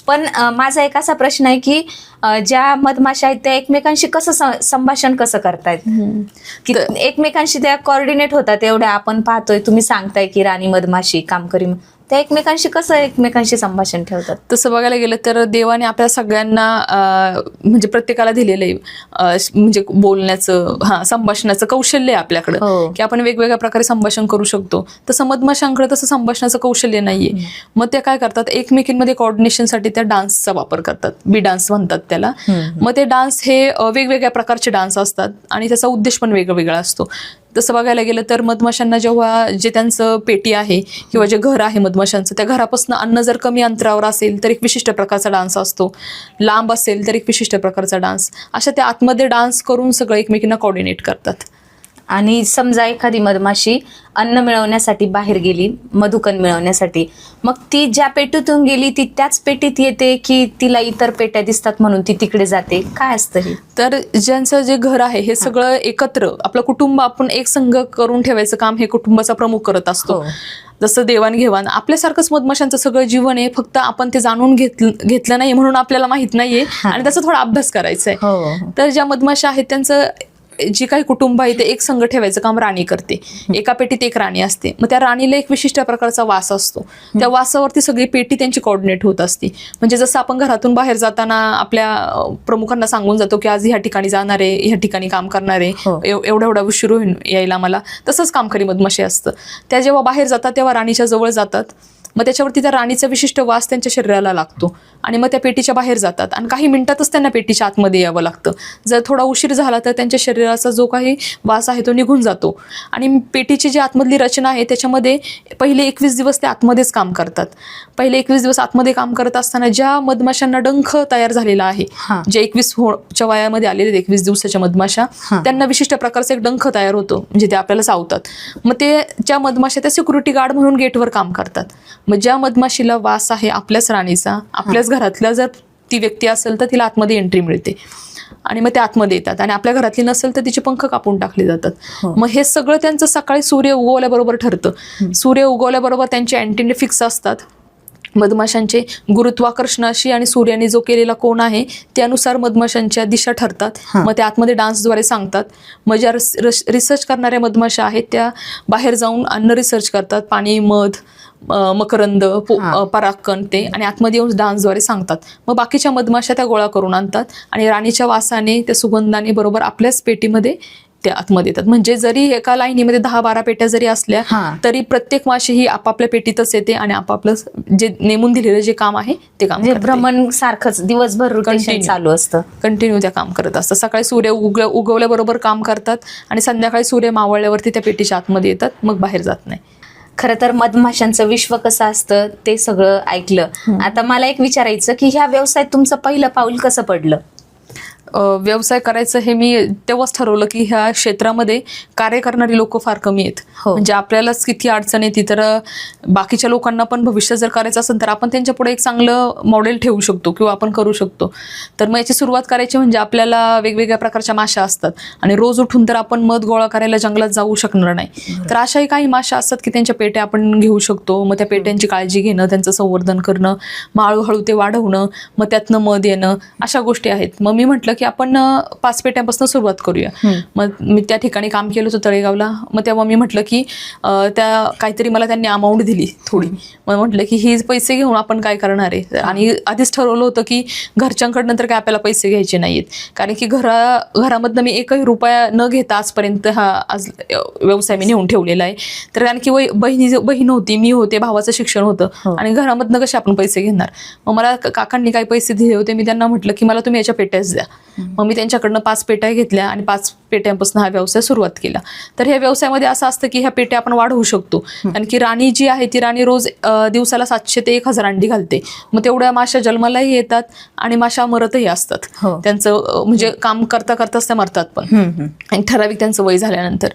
[SPEAKER 1] पण माझा एक असा प्रश्न आहे की ज्या मधमाशा आहेत त्या एकमेकांशी कसं संभाषण कसं करतायत, की एकमेकांशी त्या कोऑर्डिनेट होतात एवढ्या आपण पाहतोय, तुम्ही सांगताय की राणी मधमाशी, कामकरी, त्या एकमेकांशी संभाषण ठेवतात.
[SPEAKER 2] तसं बघायला गेलं तर देवाने आपल्या सगळ्यांना म्हणजे प्रत्येकाला दिलेलं आहे म्हणजे बोलण्याचं, संभाषणाचं कौशल्य आहे आपल्याकडं, की आपण वेगवेगळ्या प्रकारे संभाषण करू शकतो. तसं मधमाशांकडे तसं संभाषणाचं कौशल्य नाहीये. मग त्या काय करतात, एकमेकींमध्ये कोऑर्डिनेशनसाठी त्या डान्सचा वापर करतात. बी डान्स म्हणतात त्याला. मग ते डान्स हे वेगवेगळ्या प्रकारचे डान्स असतात, आणि त्याचा उद्देश पण वेगवेगळा असतो. तसं बघायला गेलं तर मधमाशांना जेव्हा जे त्यांचं पेटी आहे किंवा जे घर आहे मधमाशांचं, त्या घरापासून अन्न जर कमी अंतरावर असेल तर एक विशिष्ट प्रकारचा डान्स असतो, लांब असेल तर एक विशिष्ट प्रकारचा डान्स. अशा त्या आतमध्ये डान्स करून सगळं एकमेकींना कोऑर्डिनेट करतात.
[SPEAKER 1] आणि समजा एखादी मधमाशी अन्न मिळवण्यासाठी बाहेर गेली, मधुकण मिळवण्यासाठी, मग ती ज्या पेटीतून गेली ती त्याच पेटीत येते की तिला इतर पेट्या दिसतात म्हणून ती तिकडे जाते? काय असतं हे?
[SPEAKER 2] तर ज्यांचं जे घर आहे हे सगळं एकत्र आपलं कुटुंब आपण एक संघ करून ठेवायचं काम हे कुटुंबाचा प्रमुख करत असतो. जसं देवाणघेवाण आपल्यासारखंच मधमाशांचं सगळं जीवन आहे, फक्त आपण ते जाणून घेतलं नाही म्हणून आपल्याला माहित नाहीये आणि त्याचा थोडा अभ्यास करायचा आहे. तर ज्या मधमाशा आहेत त्यांचं जी काही कुटुंब आहे ते एक संघ ठेवायचं काम राणी करते. एका पेटीत एक राणी असते, मग त्या राणीला एक विशिष्ट प्रकारचा वास असतो. त्या वासावरती सगळी पेटी त्यांची कोऑर्डिनेट होत असते. म्हणजे जसं आपण घरातून बाहेर जाताना आपल्या प्रमुखांना सांगून जातो की आज ह्या ठिकाणी जाणार आहे, ह्या ठिकाणी काम करणार आहे, एवढा उशीर होईल यायला मला, तसंच कामकरी मधमाशी असतं. त्या जेव्हा बाहेर जातात तेव्हा राणीच्या जवळ जातात, मग त्याच्यावरती त्या राणीचा विशिष्ट वास त्यांच्या शरीराला लागतो आणि मग त्या पेटीच्या बाहेर जातात आणि काही मिनिटातच त्यांना पेटीच्या आतमध्ये यावं लागतं. जर थोडा उशीर झाला तर त्यांच्या शरीराचा जो काही वास आहे तो निघून जातो. आणि पेटीची जी आतमधली रचना आहे त्याच्यामध्ये पहिले 21 दिवस ते आतमध्येच काम करतात. पहिले 21 दिवस आतमध्ये काम करत असताना ज्या मधमाशांना डंख तयार झालेला आहे, जे 21च्या वयामध्ये आलेले 21 दिवसाच्या मधमाशा, त्यांना विशिष्ट प्रकारचा एक डंख तयार होतो, म्हणजे ते आपल्याला चावतात. मग ते ज्या मधमाशा त्या सिक्युरिटी गार्ड म्हणून गेटवर काम करतात. मग ज्या मधमाशीला वास आहे आपल्याच राणीचा, आपल्याच घरातल्या जर ती व्यक्ती असेल तर तिला आतमध्ये एंट्री मिळते आणि मग ते आतमध्ये येतात. आणि आपल्या घरातली नसेल तर तिचे पंख कापून टाकले जातात. मग हे सगळं त्यांचं सकाळी सूर्य उगवल्याबरोबर ठरतं. सूर्य उगवल्याबरोबर त्यांचे अँटेने फिक्स असतात. मधमाशांचे गुरुत्वाकर्षणाशी आणि सूर्याने जो केलेला कोन आहे त्यानुसार मधमाशांच्या दिशा ठरतात. मग ते आतमध्ये डान्सद्वारे सांगतात. मग ज्या रिसर्च करणाऱ्या मधमाशा आहेत त्या बाहेर जाऊन अन्न रिसर्च करतात, पाणी, मध, मकरंद, परागकण ते, आणि आतमध्ये येऊन डान्सद्वारे सांगतात. मग बाकीच्या मधमाशा त्या गोळा करून आणतात आणि राणीच्या वासाने, त्या सुगंधाने बरोबर आपल्याच पेटीमध्ये त्या आतमध्ये येतात. म्हणजे जरी एका लाईनीमध्ये 10-12 पेट्या जरी असल्या तरी प्रत्येक माशी ही आपापल्या पेटीतच येते आणि आपापलं जे नेमून दिलेलं जे काम आहे ते काम
[SPEAKER 1] भ्रमण सारखंच दिवसभर रोटेशन चालू असतं,
[SPEAKER 2] कंटिन्यू त्या काम करत असतात. सकाळी सूर्य उगवल्याबरोबर काम करतात आणि संध्याकाळी सूर्य मावळल्यावरती त्या पेटीच्या आतमध्ये येतात, मग बाहेर जात नाही.
[SPEAKER 1] खरं तर मधमाशांचं विश्व कसं असतं ते सगळं ऐकलं. आता मला एक विचारायचं की ह्या व्यवसायात तुमचं पहिलं पाऊल कसं पडलं?
[SPEAKER 2] व्यवसाय करायचं हे मी तेव्हाच ठरवलं की ह्या क्षेत्रामध्ये कार्य करणारी लोक फार कमी आहेत. म्हणजे आपल्यालाच किती अडचण येते, तर बाकीच्या लोकांना पण भविष्य जर करायचं असेल तर आपण त्यांच्या पुढे एक चांगलं मॉडेल ठेवू शकतो किंवा आपण करू शकतो. तर मग याची सुरुवात करायची म्हणजे आपल्याला वेगवेगळ्या प्रकारच्या माशा असतात आणि रोज उठून तर आपण मध गोळा करायला जंगलात जाऊ शकणार नाही. तर अशाही काही माशा असतात की त्यांच्या पेट्या आपण घेऊ शकतो. मग त्या पेट्यांची काळजी घेणं, त्यांचं संवर्धन करणं, मग हळूहळू ते वाढवणं, मग त्यातनं मध येणं, अशा गोष्टी आहेत. मग मी म्हटलं की आपण 5 पेट्यांपासून सुरुवात करूया. मग मी त्या ठिकाणी काम केलं होतं तळेगावला. मग तेव्हा मी म्हटलं की त्या काहीतरी मला त्यांनी अमाऊंट दिली थोडी. मग म्हटलं की ही पैसे घेऊन आपण काय करणार आहे, आणि आधीच ठरवलं होतं की घरच्यांकडनं तर काय आपल्याला पैसे घ्यायचे नाहीत, कारण की घरामधनं मी एकही रुपया न घेता आजपर्यंत हा व्यवसाय मी नेऊन ठेवलेला आहे. तर कारण की बहीण होती, मी होते, भावाचं शिक्षण होतं आणि घरामधनं कसे आपण पैसे घेणार. मग मला काकांनी काही पैसे दिले होते, मी त्यांना म्हटलं की मला तुम्ही याच्या पेट्याच द्या. मग मी त्यांच्याकडनं 5 पेट्या घेतल्या आणि 5 पेट्यांपासून हा व्यवसाय सुरुवात केला. तर ह्या व्यवसायामध्ये असं असतं की ह्या पेट्या आपण वाढवू शकतो, कारण की राणी जी आहे ती राणी रोज दिवसाला 700 ते 1000 अंडी घालते. मग तेवढ्या माशा जन्मालाही येतात आणि माशा मरतही असतात. त्यांचं म्हणजे काम करता करताच त्या मरतात पण, आणि ठराविक त्यांचं वय झाल्यानंतर.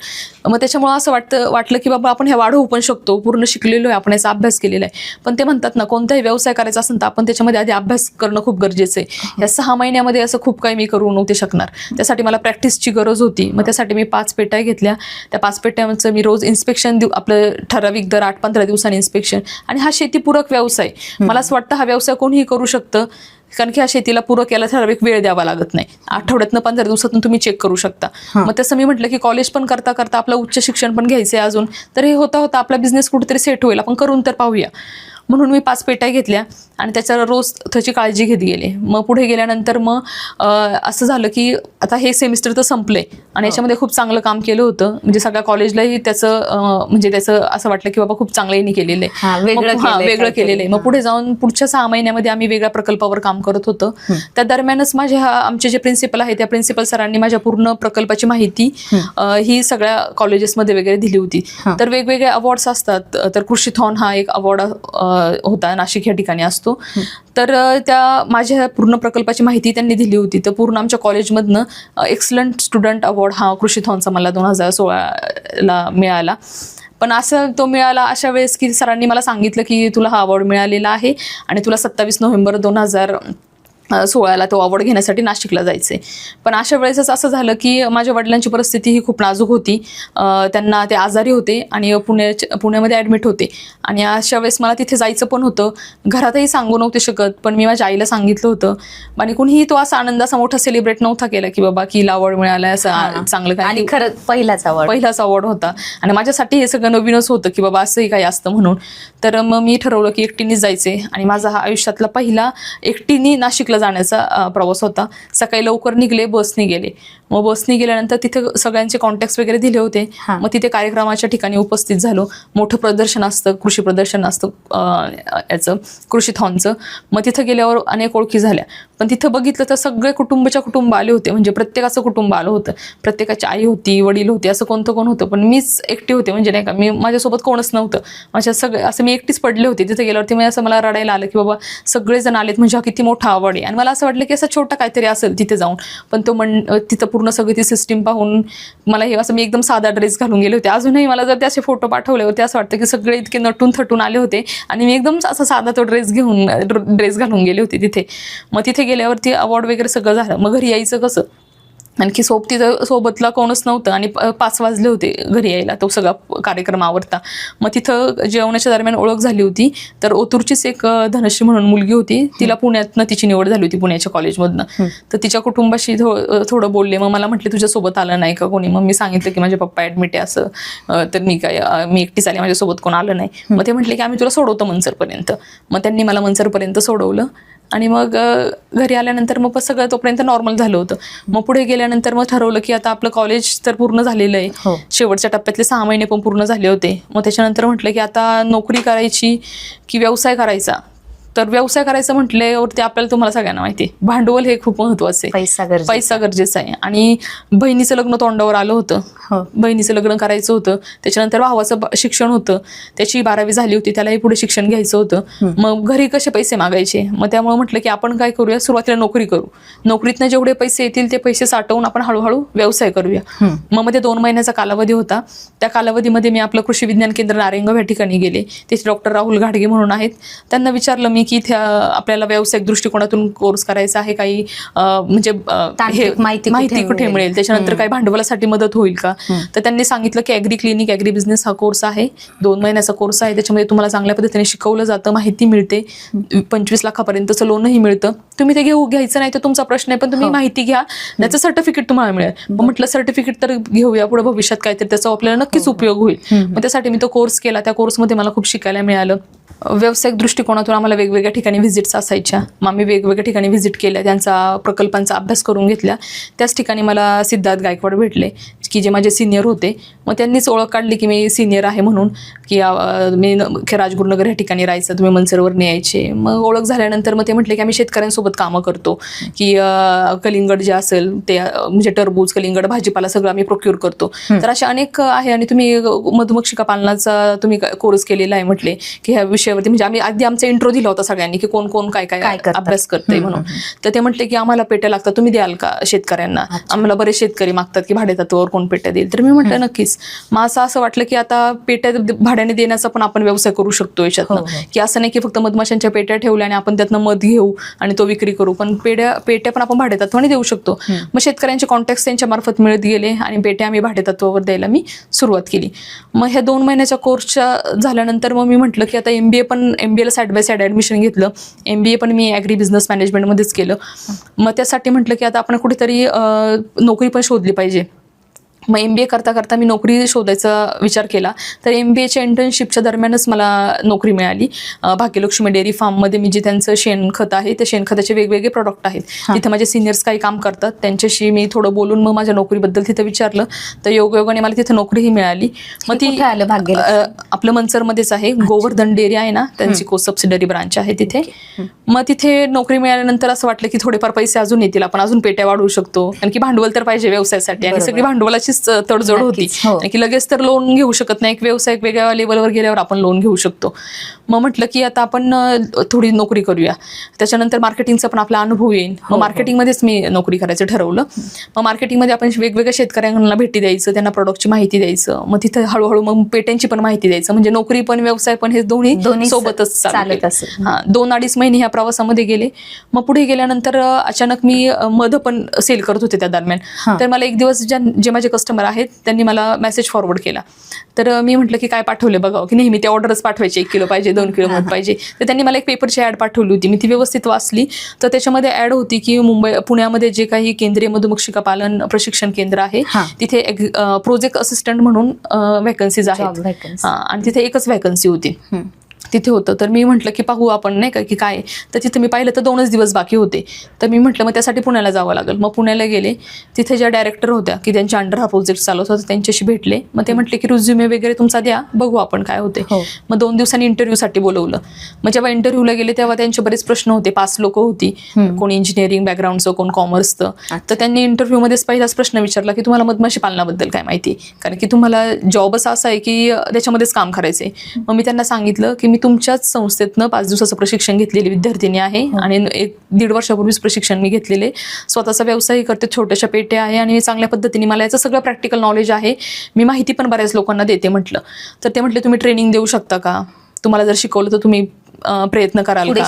[SPEAKER 2] मग त्याच्यामुळे असं वाटलं की बाबा आपण ह्या वाढवू पण शकतो, पूर्ण शिकलेलो आहे, आपण याचा अभ्यास केलेला आहे. पण ते म्हणतात ना, कोणताही व्यवसाय करायचा असेल तर आपण त्याच्यामध्ये आधी अभ्यास करणं खूप गरजेचं आहे. या 6 महिन्यामध्ये असं खूप काही मी करू नव्हते शकणार. त्यासाठी मला प्रॅक्टिसची गरज होती. मग त्यासाठी मी 5 पेट्या घेतल्या. त्या 5 पेट्यांचं मी रोज इन्स्पेक्शन आपलं ठराविक दर 8-15 दिवसांनी इन्स्पेक्शन. आणि हा शेतीपूरक व्यवसाय, मला असं वाटतं हा व्यवसाय कोणीही करू शकतं, कारण की हा शेतीला पूरक याला ठराविक वेळ द्यावा लागत नाही. आठवड्यातनं 15 दिवसातून तुम्ही चेक करू शकता. मग तसं मी म्हटलं की कॉलेज पण करता करता आपलं उच्च शिक्षण पण घ्यायचंय अजून, तर हे होता आपला बिझनेस कुठेतरी सेट होईल, आपण करून तर पाहूया. म्हणून मी 5 पेट्या घेतल्या आणि त्याच्यावर रोज त्याची काळजी घेत गेले. मग पुढे गेल्यानंतर मग असं झालं की आता हे सेमिस्टर तर संपलंय आणि याच्यामध्ये खूप चांगलं काम केलं होतं. म्हणजे सगळ्या कॉलेजलाही त्याचं असं वाटलं की बाबा खूप चांगलं यांनी केलेलं आहे, वेगळं केलेलं आहे. मग पुढे जाऊन पुढच्या 6 महिन्यामध्ये आम्ही वेगळ्या प्रकल्पावर काम करत होतो. त्या दरम्यानच आमचे जे प्रिन्सिपल आहेत त्या प्रिन्सिपल सरांनी माझ्या पूर्ण प्रकल्पाची माहिती ही सगळ्या कॉलेजेसमध्ये वगैरे दिली होती. तर वेगवेगळे अवॉर्ड्स असतात. तर कृषीथॉन हा एक अवॉर्ड होता, नाशिक या ठिकाणी असतो. तर त्या माझ्या पूर्ण प्रकल्पाची माहिती त्यांनी दिली होती. तर पूर्ण आमच्या कॉलेजमधनं एक्सलंट स्टुडंट अवॉर्ड हा कृषीथॉनचा मला 2016ला मिळाला. पण असं तो मिळाला अशा वेळेस की सरांनी मला सांगितलं की तुला हा अवॉर्ड मिळालेला आहे आणि तुला 27 नोव्हेंबर 2016ला तो अवॉर्ड घेण्यासाठी नाशिकला जायचे. पण अशा वेळेसच असं झालं की माझ्या वडिलांची परिस्थिती ही खूप नाजूक होती. त्यांना ते आजारी होते आणि पुण्यामध्ये ॲडमिट होते आणि अशा वेळेस मला तिथे जायचं पण होतं. घरातही सांगू नव्हते शकत, पण मी माझ्या आईला सांगितलं होतं आणि कुणीही तो असा आनंदाचा मोठा सेलिब्रेट नव्हता केला की बाबा की अवॉर्ड मिळाला असं चांगलं काय.
[SPEAKER 1] आणि खरं पहिलाच अवॉर्ड
[SPEAKER 2] होता आणि माझ्यासाठी हे सगळं नवीनच होतं की बाबा असंही काही असतं म्हणून. तर मग मी ठरवलं की एकटीनेच जायचे आणि माझा हा आयुष्यातला पहिला एकटीने नाशिकला जाण्याचा प्रवास होता. सकाळी लवकर निघले, बसने गेले. मग बसने गेल्यानंतर तिथे सगळ्यांचे कॉन्टॅक्ट्स वगैरे दिले होते. मग तिथे कार्यक्रमाच्या ठिकाणी उपस्थित झालो. मोठं प्रदर्शन असतं, कृषी प्रदर्शन असतं याचं कृषीथॉनचं. मग तिथं गेल्यावर अनेक ओळखी झाल्या. पण तिथं बघितलं तर सगळे कुटुंबाच्या कुटुंब आले होते, म्हणजे प्रत्येकाचं कुटुंब आलं होतं. प्रत्येकाची आई होती, वडील होते, असं कोण होतं. पण मीच एकटी होते, म्हणजे नाही का, माझ्यासोबत कोणच नव्हतं. असं मी एकटीच पडले होते. तिथे गेल्यावरती मला रडायला आलं की बाबा सगळेजण आलेत, म्हणजे हा किती मोठा आवड आहे. आणि मला असं वाटलं की असं छोटा काहीतरी असेल तिथे जाऊन. पण तो तिथं पूर्ण सगळी ती सिस्टीम पाहून मला हे असं, मी एकदम साधा ड्रेस घालून गेले होते. अजूनही मला जर ते असे फोटो पाठवले होते असं वाटतं की सगळे इतके नटून थटून आले होते आणि मी एकदम असा साधा तो ड्रेस घालून गेले होते तिथे. मग तिथे गेल्यावरती अवॉर्ड वगैरे सगळं झालं. मग घरी यायचं कसं, आणखी तिथं सोबतला कोणच नव्हतं आणि 5 वाजले होते घरी यायला तो सगळा कार्यक्रम आवरता. मग तिथं जेवणाच्या दरम्यान ओळख झाली होती. तर ओतूरचीच एक धनश्री म्हणून मुलगी होती, तिला पुण्यातनं तिची निवड झाली होती पुण्याच्या कॉलेजमधनं. तर तिच्या कुटुंबाशी थोडं बोलले. मग मला म्हटले तुझ्यासोबत आलं नाही का कोणी. मग मी सांगितलं की माझे पप्पा ॲडमिट आहे असं. तर मी एकटीच आले, माझ्यासोबत कोण आलं नाही. मग ते म्हटले की आम्ही तुला सोडवतो मनसरपर्यंत. मग त्यांनी मला मनसरपर्यंत सोडवलं आणि मग घरी आल्यानंतर मग सगळं तोपर्यंत नॉर्मल झालं होतं. मग पुढे गेल्यानंतर मग ठरवलं की आता आपलं कॉलेज तर पूर्ण झालेलं आहे. शेवटच्या टप्प्यातले 6 महिने पण पूर्ण झाले होते. मग त्याच्यानंतर म्हटलं की आता नोकरी करायची की व्यवसाय करायचा. तर व्यवसाय करायचं म्हटल्यावरती आपल्याला, तुम्हाला सगळ्यांना माहिती आहे, भांडवल हे खूप महत्वाचं आहे, पैसा गरजेचा आहे. आणि बहिणीचं लग्न तोंडावर आलं होतं. बहिणीचं लग्न करायचं होतं. त्याच्यानंतर भावाचं शिक्षण होतं, त्याची 12वी झाली होती, त्यालाही पुढे शिक्षण घ्यायचं होतं. मग घरी कसे पैसे मागायचे. मग त्यामुळे म्हटलं की आपण काय करूया, सुरुवातीला नोकरी करू. नोकरीतनं जेवढे पैसे येतील ते पैसे साठवून आपण हळूहळू व्यवसाय करूया. मग मध्ये 2 महिन्याचा कालावधी होता. त्या कालावधीमध्ये मी आपलं कृषी विज्ञान केंद्र नारायणगाव या ठिकाणी गेले. तिथे डॉक्टर राहुल घाडगे म्हणून आहेत. त्यांना विचारलं मी की इथे आपल्याला व्यावसायिक दृष्टिकोनातून कोर्स करायचा आहे, काही म्हणजे माहिती कुठे मिळेल, त्याच्यानंतर काही भांडवलासाठी मदत होईल का. तर त्यांनी सांगितलं की ॲग्री क्लिनिक, ॲग्री बिझनेस हा कोर्स आहे, 2 महिन्याचा कोर्स आहे. त्याच्यामध्ये तुम्हाला चांगल्या पद्धतीने शिकवलं जातं, माहिती मिळते, 25 लाखापर्यंतचं लोनही मिळतं. तुम्ही ते घ्यायचं नाही तर तुमचा प्रश्न आहे, पण तुम्ही माहिती घ्या, त्याचं सर्टिफिकेट तुम्हाला मिळेल. मग म्हटलं सर्टिफिकेट तर घेऊया, पुढे भविष्यात काहीतरी त्याचा आपल्याला नक्कीच उपयोग होईल. मग त्यासाठी मी तो कोर्स केला. त्या कोर्समध्ये मला खूप शिकायला मिळालं. व्यावसायिक दृष्टिकोनातून आम्हाला वेगवेगळ्या ठिकाणी व्हिजिट्स असायच्या. मग आम्ही वेगवेगळ्या ठिकाणी व्हिजिट केल्या, त्यांचा प्रकल्पांचा अभ्यास करून घेतला. त्याच ठिकाणी मला सिद्धार्थ गायकवाड भेटले की जे माझे सिनियर होते. मग त्यांनीच ओळख काढली की मी सिनियर आहे म्हणून, की मी राजगुरुनगर या ठिकाणी राहायचं, तुम्ही मनसरवर न्यायचे. मग ओळख झाल्यानंतर मग ते म्हटले की आम्ही शेतकऱ्यांसोबत कामं करतो, की कलिंगड जे असेल ते म्हणजे टरबूज, कलिंगड, भाजीपाला सगळं आम्ही प्रोक्यूर करतो. तर अशा अनेक आहे. आणि तुम्ही मधुमक्षिका पालनाचा तुम्ही कोर्स केलेला आहे म्हटले की ह्या विषयावरती, म्हणजे आम्ही आधी आमचा इंट्रो दिला होता सगळ्यांनी की कोण कोण काय काय अभ्यास करते म्हणून. तर ते म्हटले की आम्हाला पेट्या लागतात, तुम्ही द्याल का शेतकऱ्यांना. आम्हाला बरेच शेतकरी मागतात की भाडेतत्वावर कोण पेट्या देईल. तर मी म्हटलं नक्कीच. मग असं वाटलं की आता पेट्या भाड्याने देण्याचा पण आपण व्यवसाय करू शकतो याच्यातनं, की असं नाही की फक्त मधमाशांच्या पेट्या ठेवल्या आणि आपण त्यातनं मध घेऊ आणि तो विक्री करू, पण पेट्या पण आपण भाडेतत्वाने देऊ शकतो. मग शेतकऱ्यांचे कॉन्टॅक्ट त्यांच्या मार्फत मिळत गेले आणि पेट्या आम्ही भाडेतत्वावर द्यायला मी सुरुवात केली. मग ह्या 2 महिन्याच्या कोर्सच्या झाल्यानंतर मग मी म्हटलं की आता MBA ला साईड बाय साईड ॲडमिशन घेतलं. MBA पण मी ॲग्री बिझनेस मॅनेजमेंटमध्येच केलं. मग त्यासाठी म्हटलं की आता आपण कुठेतरी नोकरी पण शोधली पाहिजे. मग MBA करता मी नोकरी शोधायचा विचार केला. तर MBAच्या इंटर्नशिपच्या दरम्यानच मला नोकरी मिळाली. भाग्यलक्ष्मी डेअरी फार्ममध्ये मी जे त्यांचं शेणखत आहे, त्या शेणखताचे वेगवेगळे प्रोडक्ट आहेत, तिथे माझे सिनियर्स काही काम करतात, त्यांच्याशी मी थोडं बोलून मग माझ्या नोकरीबद्दल तिथं विचारलं. तर योगायोगाने मला तिथे नोकरीही मिळाली. मग ती आपलं मनसरमध्येच आहे, गोवर्धन डेअरी आहे ना, त्यांची सबसिडरी ब्रांच आहे तिथे. मग तिथे नोकरी मिळाल्यानंतर असं वाटलं की थोडेफार पैसे अजून येतील, आपण अजून पेट्या वाढवू शकतो, कारण की भांडवल तर पाहिजे व्यवसायासाठी आणि सगळी भांडवलाची अशीच तडजोड होती
[SPEAKER 1] नक्कीच, हो.
[SPEAKER 2] की लगेच तर लोन घेऊ शकत नाही. एक व्यवसाय वेगळ्या लेवलवर गेल्यावर आपण लोन घेऊ शकतो. मग म्हटलं की आता आपण थोडी नोकरी करूया. त्याच्यानंतर मार्केटिंगचा पण आपला अनुभव येईल. मग मार्केटिंगमध्येच मी नोकरी करायचं ठरवलं. मग मार्केटिंगमध्ये आपण वेगवेगळ्या शेतकऱ्यांना भेटी द्यायचं, त्यांना प्रोडक्टची माहिती द्यायचं. मग तिथं हळूहळू मग पेट्यांची पण माहिती द्यायचं. म्हणजे नोकरी पण व्यवसाय पण हे दोन्ही सोबतच
[SPEAKER 1] चालत असेल.
[SPEAKER 2] 2-2.5 महिने ह्या प्रवासामध्ये गेले. मग पुढे गेल्यानंतर अचानक मी मध पण सेल करत होते त्या दरम्यान. तर मला एक दिवस जे माझे कस्टमर आहेत त्यांनी मला मेसेज फॉरवर्ड केला. तर मी म्हटलं की काय पाठवले बघावं, की नेहमी ते ऑर्डरच पाठवायचे, 1 किलो पाहिजे, 2 किलो मध पाहिजे. तर त्यांनी मला एक पेपरची ऍड पाठवली होती. मी ती व्यवस्थित वाचली. तर त्याच्यामध्ये ऍड होती की पुण्यामध्ये जे काही केंद्रीय मधुमक्षिका पालन प्रशिक्षण केंद्र आहे तिथे प्रोजेक्ट असिस्टंट म्हणून व्हॅकन्सीज आहेत. आणि तिथे एकच व्हॅकन्सी होती तिथे होतं. तर मी म्हटलं की पाहू आपण, नाही का, की काय. तर तिथे मी पाहिलं तर 2च दिवस बाकी होते. तर मी म्हटलं मग त्यासाठी पुण्याला जावं लागेल. मग पुण्याला गेले. तिथे ज्या डायरेक्टर होत्या की त्यांच्या अंडर हा प्रोजेक्ट चालवत होता त्यांच्याशी भेटले. मग ते म्हटले की रिझ्युमे वगैरे तुमचा द्या, बघू आपण काय होते. मग 2 दिवसांनी इंटरव्ह्यूसाठी बोलवलं. मग जेव्हा इंटरव्ह्यूला गेले तेव्हा त्यांचे बरेच प्रश्न होते. 5 लोक होती, कोणी इंजिनिअरिंग बॅकग्राऊंडचं, कोण कॉमर्सचं. तर त्यांनी इंटरव्ह्यूमध्येच पहिलाच प्रश्न विचारला की तुम्हाला मधमाशी पालनाबद्दल काय माहिती, कारण की तुम्हाला जॉबच असा आहे की त्याच्यामध्येच काम करायचंय. मग मी त्यांना सांगितलं की मी तुमच्याच संस्थेतनं 5 दिवसाचं प्रशिक्षण घेतलेली विद्यार्थिनी आहे आणि 1-1.5 वर्षापूर्वीच प्रशिक्षण मी घेतलेले. स्वतःचा व्यवसाय करते, छोट्याशा पेट्या आहे आणि चांगल्या पद्धतीने मला याचं सगळं प्रॅक्टिकल नॉलेज आहे. मी माहिती पण बऱ्याच लोकांना देते म्हटलं. तर ते म्हटले तुम्ही ट्रेनिंग देऊ शकता का, तुम्हाला जर शिकवलं तर तुम्ही प्रयत्न कराल का,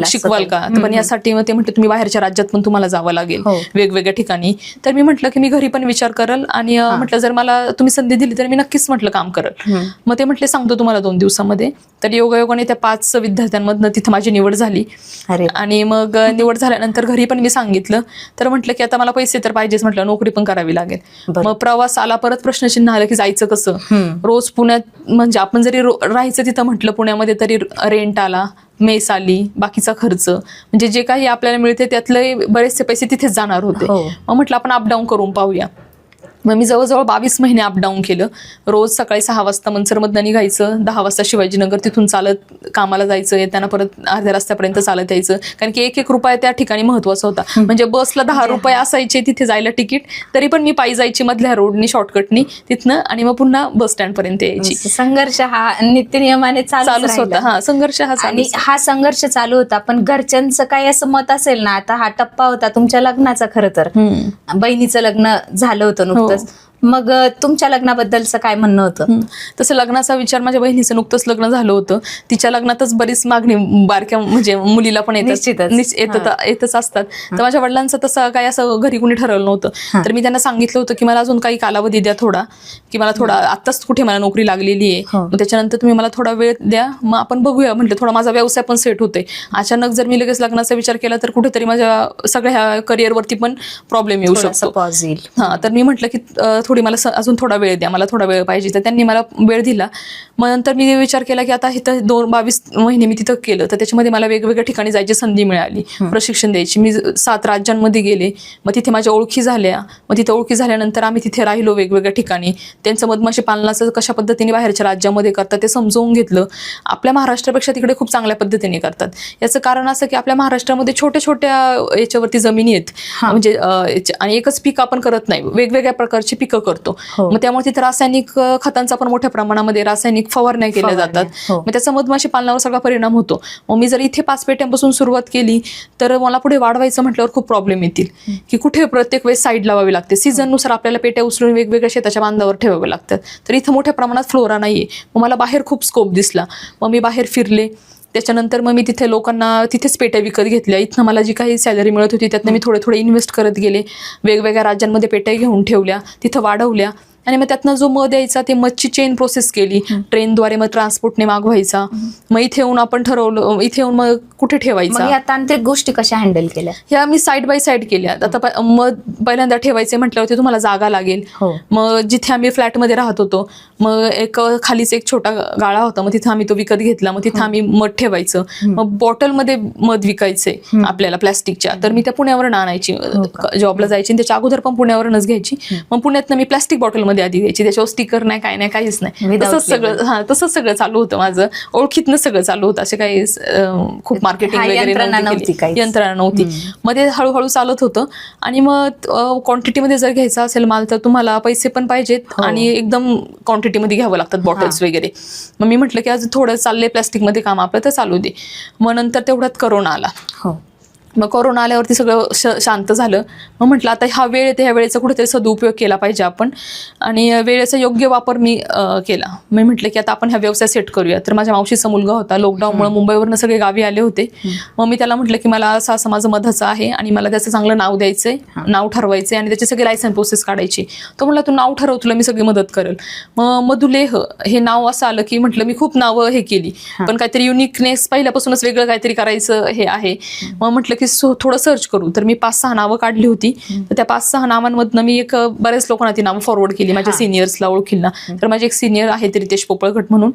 [SPEAKER 2] शिकवाल का. पण यासाठी मग ते म्हटले तुम्ही बाहेरच्या राज्यात पण तुम्हाला जावं लागेल, वेगवेगळ्या ठिकाणी. तर मी म्हटलं की मी घरी पण विचार करल आणि म्हटलं जर मला तुम्ही संधी दिली तर मी नक्कीच म्हटलं काम करल. मग ते म्हटले सांगतो तुम्हाला 2 दिवसामध्ये. तर योगायोगाने त्या 5 विद्यार्थ्यांमधनं तिथं माझी निवड झाली. आणि मग निवड झाल्यानंतर घरी पण मी सांगितलं. तर म्हटलं की आता मला पैसे तर पाहिजेच, म्हटलं नोकरी पण करावी लागेल. मग प्रवास आला, परत प्रश्नचिन्ह आलं की जायचं कसं. रोज पुण्यात म्हणजे आपण जरी राहायचं तिथं म्हटलं पुण्यामध्ये तरी रेंट आला, मेस आली, बाकीचा खर्च, म्हणजे जे काही आपल्याला मिळते त्यातले बरेचसे पैसे तिथेच जाणार होते. मग म्हटलं आपण अपडाऊन करून पाहूया. मग मी जवळजवळ 22 महिने अपडाऊन केलं. रोज सकाळी 6 वाजता मनसरमधनं निघायचं, 10 वाजता शिवाजीनगर, तिथून चालत कामाला जायचं, येताना परत अर्ध्या रस्त्यापर्यंत चालत यायचं. कारण की 1-1 रुपया त्या ठिकाणी महत्वाचा होता. म्हणजे बसला 10 रुपये असायचे तिथे जायला तिकीट, तरी पण मी पायी जायची मधल्या रोडनी, शॉर्टकटनी तिथनं, आणि मग पुन्हा बस स्टँड पर्यंत यायची.
[SPEAKER 1] संघर्ष हा नित्यनियमाने चालूच
[SPEAKER 2] होता. संघर्ष
[SPEAKER 1] आणि हा संघर्ष चालू होता. पण घरच्यांचं काही असं मत असेल ना, आता हा टप्पा होता तुमच्या लग्नाचा. खरं तर बहिणीचं लग्न झालं होतं नुकतंच. मग तुमच्या लग्नाबद्दलचं काय म्हणणं होतं?
[SPEAKER 2] तसं लग्नाचा विचार, माझ्या बहिणीचं नुकतंच लग्न झालं होतं. तिच्या लग्नातच बरीच मागणी बारक्या म्हणजे मुलीला पण येतच असतात. तर माझ्या वडिलांचं तसं काय असं घरी कुणी ठरवलं नव्हतं. तर मी त्यांना सांगितलं होतं की मला अजून काही कालावधी द्या थोडा, की मला थोडा आत्ताच कुठे मला नोकरी लागलेली आहे, मग त्याच्यानंतर तुम्ही मला थोडा वेळ द्या, मग आपण बघूया. म्हटलं थोडा माझा व्यवसाय पण सेट होतोय. अचानक जर मी लगेच लग्नाचा विचार केला तर कुठेतरी माझ्या सगळ्या करिअरवरती पण प्रॉब्लेम येऊ शकतो. तर मी म्हटलं की थोडी मला अजून थोडा वेळ द्या, मला थोडा वेळ पाहिजे. तर त्यांनी मला वेळ दिला. मग नंतर मी विचार केला की आता इथं 22 महिने मी तिथं केलं, तर त्याच्यामध्ये मला वेगवेगळ्या ठिकाणी जायची संधी मिळाली, प्रशिक्षण द्यायची. मी 7 राज्यांमध्ये गेले. मग तिथे माझ्या ओळखी झाल्या. मग तिथे ओळखी झाल्यानंतर आम्ही तिथे राहिलो वेगवेगळ्या ठिकाणी. त्यांचं मधमाशी पालनाचं कशा पद्धतीने बाहेरच्या राज्यामध्ये करतात ते समजवून घेतलं. आपल्या महाराष्ट्रापेक्षा तिकडे खूप चांगल्या पद्धतीने करतात. याचं कारण असं की आपल्या महाराष्ट्रामध्ये छोट्या छोट्या याच्यावरती जमिनी आहेत, म्हणजे आणि एकच पीक आपण करत नाही, वेगवेगळ्या प्रकारची पिकं करतो. मग त्यामुळे तिथे रासायनिक खतांचा पण मोठ्या प्रमाणामध्ये रासायनिक फवारण्या केल्या जातात. मग त्याचा मधमाशी पालनावर सगळा परिणाम होतो. मग मी जर इथे 5 पेट्यांपासून सुरुवात केली तर मला पुढे वाढवायचं म्हटल्यावर खूप प्रॉब्लेम येतील, की कुठे प्रत्येक वेळेस साईड लावावी लागते. सीझननुसार आपल्याला पेट्या उचलून वेगवेगळ्या शेताच्या बांधावर ठेवाव्या लागतात. तर इथं मोठ्या प्रमाणात फ्लोरा नाहीये. मग मला बाहेर खूप स्कोप दिसला. मग मी बाहेर फिरले. त्याच्यानंतर मग मी तिथे लोकांना तिथेच पेट्या विकत घेतल्या. इथनं मला जी काही सॅलरी मिळत होती त्यातनं मी थोडे इन्व्हेस्ट करत गेले. वेगवेगळ्या राज्यांमध्ये पेट्या घेऊन ठेवल्या, तिथं वाढवल्या. आणि मग त्यातनं जो मध यायचा ते मधची चेन प्रोसेस केली. ट्रेनद्वारे मग ट्रान्सपोर्टने मागवायचा. मग इथे येऊन आपण ठरवलं, इथे येऊन मग कुठे ठेवायचा.
[SPEAKER 1] या तांत्रिक गोष्टी कशा हँडल केल्या?
[SPEAKER 2] ह्या मी साईड बाय साईड केल्या. आता मध पहिल्यांदा ठेवायचे म्हटल्यावरती तुम्हाला जागा लागेल. मग जिथे आम्ही फ्लॅटमध्ये राहत होतो, मग खालीच एक छोटा गाळा होता, मग तिथं आम्ही तो विकत घेतला. मग तिथं आम्ही मध ठेवायचं. मग बॉटलमध्ये मध विकायचे आपल्याला प्लॅस्टिकच्या. तर मी त्या पुण्यावरून आणायची, जॉबला जायची. त्याच्या अगोदर पण पुण्यावरूनच घ्यायची. मग पुण्यातनं मी प्लॅस्टिक बॉटल मध्ये आधी द्यायची, त्याच्यावर स्टिकर नाही, काय नाही, काहीच नाही. तसंच सगळं चालू होतं माझं. ओळखीतनं सगळं चालू होतं. असे काही खूप मार्केटिंग वगैरे यंत्रणा नव्हती. मध्ये हळूहळू चालत होतं. आणि मग क्वांटिटीमध्ये जर घ्यायचा असेल माल तर तुम्हाला पैसे पण पाहिजेत आणि एकदम क्वांटिटीमध्ये घ्यावं लागतात बॉटल्स वगैरे. मग मी म्हटलं की आज थोडं चाललंय प्लॅस्टिकमध्ये काम आपलं तर चालू दे. मग नंतर तेवढ्यात करोना आला. मग कोरोना आल्यावरती सगळं शांत झालं. मग म्हटलं आता हा वेळ येते, ह्या वेळेचा कुठेतरी सदुपयोग केला पाहिजे आपण, आणि वेळेचा योग्य वापर मी केला. मी म्हटलं की आता आपण हा व्यवसाय सेट करूया. तर माझ्या मावशीचा मुलगा होता, लॉकडाऊनमुळे मुंबईवरनं सगळे गावी आले होते. मग मी त्याला म्हटलं की मला असं असं माझं मधाचं आहे आणि मला त्याचं चांगलं नाव द्यायचंय, नाव ठरवायचंय आणि त्याची सगळी लायसन प्रोसेस काढायची. तो म्हटलं तू नाव ठरव, तुला मी सगळी मदत करेल. मग मधुलेह हे नाव असं आलं की म्हटलं मी खूप नावं हे केली, पण काहीतरी युनिकनेस पहिल्यापासूनच वेगळं काहीतरी करायचं हे आहे. मग म्हटलं की थोडं सर्च करू. तर मी 5-6 नावं काढली होती. तर त्या 5-6 नावांमधनं मी बऱ्याच लोकांना ती नावं फॉरवर्ड केली, माझ्या सिनियर्सला, ओळखींना. तर माझे एक सिनियर आहेत रितेश पोपळघट म्हणून,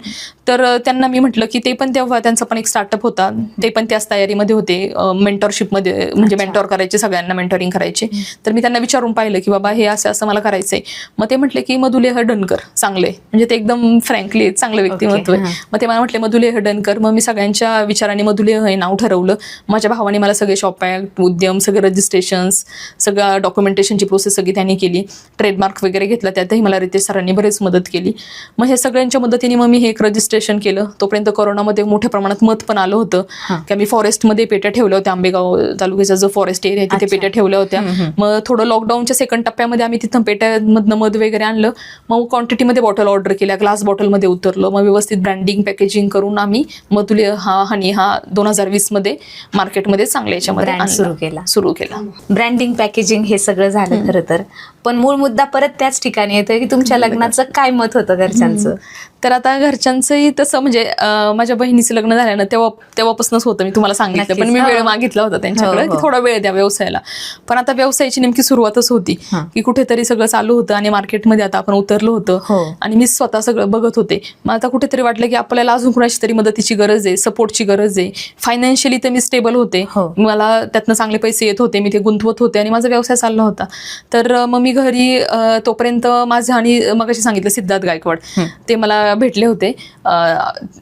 [SPEAKER 2] तर त्यांना मी म्हटलं की ते पण तेव्हा त्यांचा पण एक स्टार्टअप होता, ते पण त्याच तयारीमध्ये होते, मेंटरशिपमध्ये, म्हणजे मेंटॉर करायचे, सगळ्यांना मेंटरिंग करायचे. तर मी त्यांना विचारून पाहिलं की बाबा हे असं असं मला करायचंय. मग ते म्हटले की मधुलेह डनकर चांगले, म्हणजे ते एकदम फ्रँकली चांगलं व्यक्तिमत्व आहे. मग ते मला म्हटले मधुलेह डनकर. मग मी सगळ्यांच्या विचाराने मधुलेह हे नाव ठरवलं. माझ्या भावाने मला सगळे शॉप उद्यम, सगळे रजिस्ट्रेशन्स, सगळं डॉक्युमेंटेशनची प्रोसेस सगळी त्यांनी केली. ट्रेडमार्क वगैरे घेतला, त्यातही मला रितेश सरांनी बरेच मदत केली. मग हे सगळ्यांच्या मदतीने मग मी हे एक रजिस्ट्रेशन केलं. तोपर्यंत कोरोनामध्ये मोठ्या प्रमाणात मत पण आलं होतं की आम्ही फॉरेस्टमध्ये पेट्या ठेवल्या होत्या. आंबेगाव तालुक्याचा जो फॉरेस्ट एरिया आहे तिथे पेट्या ठेवल्या होत्या. मग थोडं लॉकडाऊनच्या सेकंड टप्प्यामध्ये आम्ही तिथं पेट्यामधनं मध वगैरे आणलं. मग क्वांटिटीमध्ये बॉटल ऑर्डर केल्या, ग्लास बॉटलमध्ये उतरलं. मग व्यवस्थित ब्रँडिंग, पॅकेजिंग करून आम्ही मधुलेह हा हनी हा 2020 मध्ये मार्केटमध्ये चांगल्या याच्यामध्ये सुरू केला.
[SPEAKER 1] ब्रँडिंग, पॅकेजिंग हे सगळं झालं खरं तर, पण मूळ मुद्दा परत त्याच ठिकाणी येतोय की तुमच्या लग्नाचं काय मत होतं घरच्यांचं.
[SPEAKER 2] तर आता घरच्यांचंही तसं, म्हणजे माझ्या बहिणीचं लग्न झालं ना तेव्हापासूनच होतं, मी तुम्हाला सांगितलं. पण मी वेळ मागितला होता त्यांच्याकडे की थोडा वेळ द्या व्यवसायाला. पण आता व्यवसायाची नेमकी सुरुवातच होती की कुठेतरी सगळं चालू होतं आणि मार्केटमध्ये आता आपण उतरलो होतं आणि मी स्वतः सगळं बघत होते. मग आता कुठेतरी वाटलं की आपल्याला अजून कुणाची तरी मदतीची गरज आहे, सपोर्टची गरज आहे. फायनान्शियली तर मी स्टेबल होते, मला त्यातनं चांगले पैसे येत होते, मी ते गुंतवत होते आणि माझा व्यवसाय चालला होता. तर मग मी घरी तोपर्यंत माझं, आणि मगाशी सांगितलं सिद्धार्थ गायकवाड, ते मला भेटले होते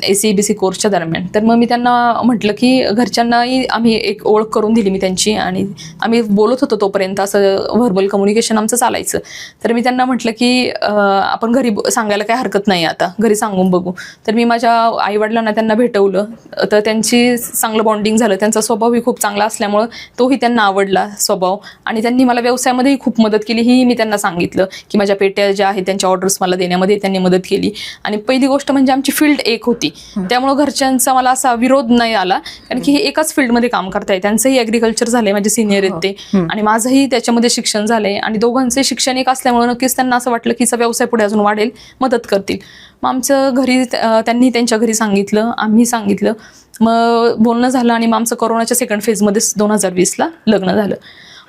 [SPEAKER 2] ACBC कोर्सच्या दरम्यान. तर मग मी त्यांना म्हटलं की घरच्यांनाही आम्ही एक ओळख करून दिली मी त्यांची, आणि आम्ही बोलत होतो तोपर्यंत, असं व्हर्बल कम्युनिकेशन आमचं चालायचं. तर मी त्यांना म्हटलं की आपण घरी सांगायला काही हरकत नाही, आता घरी सांगून बघू. तर मी माझ्या आईवडिलांना त्यांना भेटवलं. तर त्यांची चांगलं बॉन्डिंग झालं. त्यांचा स्वभावही खूप चांगला असल्यामुळं तोही त्यांना आवडला स्वभाव, आणि त्यांनी मला व्यवसायामध्येही खूप मदत केली. ही मी त्यांना सांगितलं की माझ्या पेट्या ज्या आहेत त्यांच्या ऑर्डर्स मला देण्यामध्ये त्यांनी मदत केली. आणि पहिली गोष्ट म्हणजे आमची फील्ड एक होती, त्यामुळं घरच्यांचा मला असा विरोध नाही आला, कारण की हे एकाच फील्डमध्ये काम करताय. त्यांचंही ॲग्रिकल्चर झालंय, माझे सिनियर आहेत ते, आणि माझंही त्याच्यामध्ये शिक्षण झालंय, आणि दोघांचे शिक्षण एक असल्यामुळे नक्कीच त्यांना असं वाटलं की व्यवसाय पुढे अजून वाढेल, मदत करतील. मग आमचं घरी, त्यांनी त्यांच्या घरी सांगितलं, आम्ही सांगितलं. मग बोलणं झालं आणि मग आमचं कोरोनाच्या सेकंड फेजमध्ये 2020ला लग्न झालं.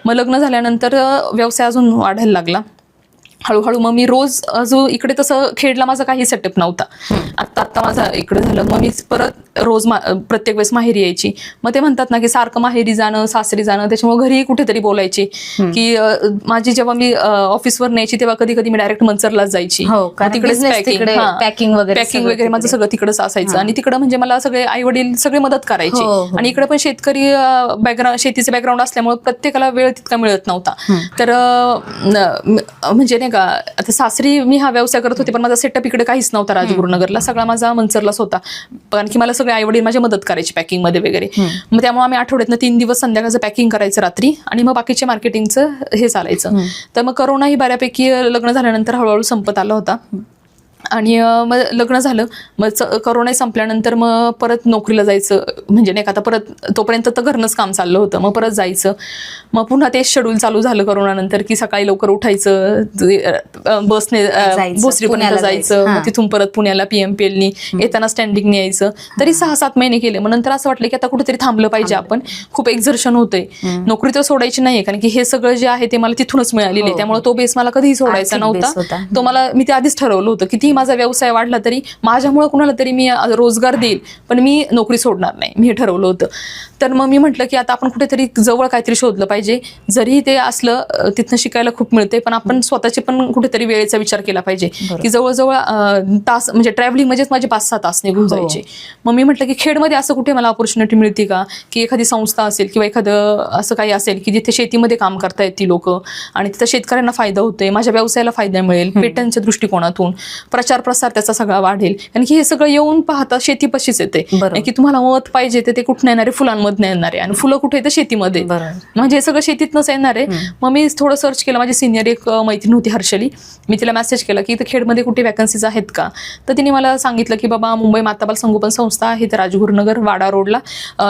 [SPEAKER 2] मग लग्न झाल्यानंतर व्यवसाय अजून वाढायला लागला हळूहळू. मग मी रोज जो इकडे, तसं खेडला माझा काही सेटअप नव्हता, आत्ता माझा इकडे झालं. मग मी परत रोज प्रत्येक वेळेस माहेरी यायची. मग ते म्हणतात ना की सारखं माहेरी जाणं, सासरी जाणं, त्याच्यामुळे घरी कुठेतरी बोलायची की माझी, जेव्हा मी ऑफिसवर न्यायची तेव्हा कधी कधी मी डायरेक्ट मंचरलाच जायची. तिकडेच पॅकिंग वगैरे माझं सगळं तिकडंच असायचं. आणि तिकडं म्हणजे मला सगळे आई वडील सगळे मदत करायचे. आणि इकडे पण शेतकरी बॅकग्राऊंड, शेतीचं बॅकग्राऊंड असल्यामुळे प्रत्येकाला वेळ तितका मिळत नव्हता. तर म्हणजे नाही का, आता सासरी मी हा व्यवसाय करत होते, पण माझा सेटअप इकडे काहीच नव्हता राजगुरुनगरला, सगळा माझा मंचरलाच होता. कारण की मला सगळे आई वडील माझी मदत करायची पॅकिंगमध्ये वगैरे. मग त्यामुळे आम्ही आठवड्यातनं 3 दिवस संध्याकाळचं पॅकिंग करायचं रात्री, आणि मग बाकीचे मार्केटिंगचं हे चालायचं. तर मग कोरोनाही बऱ्यापैकी लग्न झाल्यानंतर हळूहळू संपत आला होता. आणि मग लग्न झालं. मग कोरोना संपल्यानंतर मग परत नोकरीला जायचं, म्हणजे नाही का, आता परत तोपर्यंत तर घरनंच काम चाललं होतं. मग परत जायचं. मग पुन्हा तेच शेड्यूल चालू झालं कोरोनानंतर की सकाळी लवकर उठायचं, बसने भोसरीपर्यंत जायचं, मग तिथून परत पुण्याला PMPLनी येताना स्टँडिंगने यायचं. तरी 6-7 महिने केले. मग नंतर असं वाटलं की आता कुठेतरी थांबलं पाहिजे आपण, खूप एक्झर्शन होतंय. नोकरी तर सोडायची नाहीये, कारण की हे सगळं जे आहे ते मला तिथूनच मिळालेलं आहे, त्यामुळे तो बेस मला कधीही सोडायचा नव्हता. तो मला, मी ते आधीच ठरवलं होतं, किती माझा व्यवसाय वाढला तरी माझ्यामुळे कुणाला तरी मी रोजगार देईल, पण मी नोकरी सोडणार नाही, मी हे ठरवलं होतं. तर मग मी म्हटलं की आता आपण कुठेतरी जवळ काहीतरी शोधलं पाहिजे. जरी ते असलं तिथनं शिकायला खूप मिळते, पण आपण स्वतःचे पण कुठेतरी वेळेचा विचार केला पाहिजे. की जवळजवळ तास म्हणजे ट्रॅव्हलिंग म्हणजेच माझे 5-6 तास निघून जायचे. मग मी म्हटलं की खेडमध्ये असं कुठे मला ऑपॉर्च्युनिटी मिळते का, की एखादी संस्था असेल किंवा एखादं असं काही असेल की जिथे शेतीमध्ये काम करतायत ती लोक, आणि तिथं शेतकऱ्यांना फायदा होतोय, माझ्या व्यवसायाला फायदा मिळेल, पेटंटच्या दृष्टिकोनातून प्रचार प्रसार त्याचा सगळा वाढेल. कारण की हे सगळं येऊन पाहता शेतीपाशीच येते, की तुम्हाला मध पाहिजे तर ते कुठं येणार आहे, फुलांमधनं येणार आहे, आणि फुलं कुठे येतं शेतीमध्ये, म्हणजे हे सगळं शेतीतनंच येणार आहे. मग मी थोडं सर्च केलं. माझी सिनियर एक मैत्रीण होती हर्षली, मी तिला मेसेज केला की इथं खेडमध्ये कुठे वॅकन्सीज आहेत का. तर तिने मला सांगितलं की बाबा मुंबई माताबाल संगोपन संस्था आहे तर राजगुरुनगर वाडा रोडला,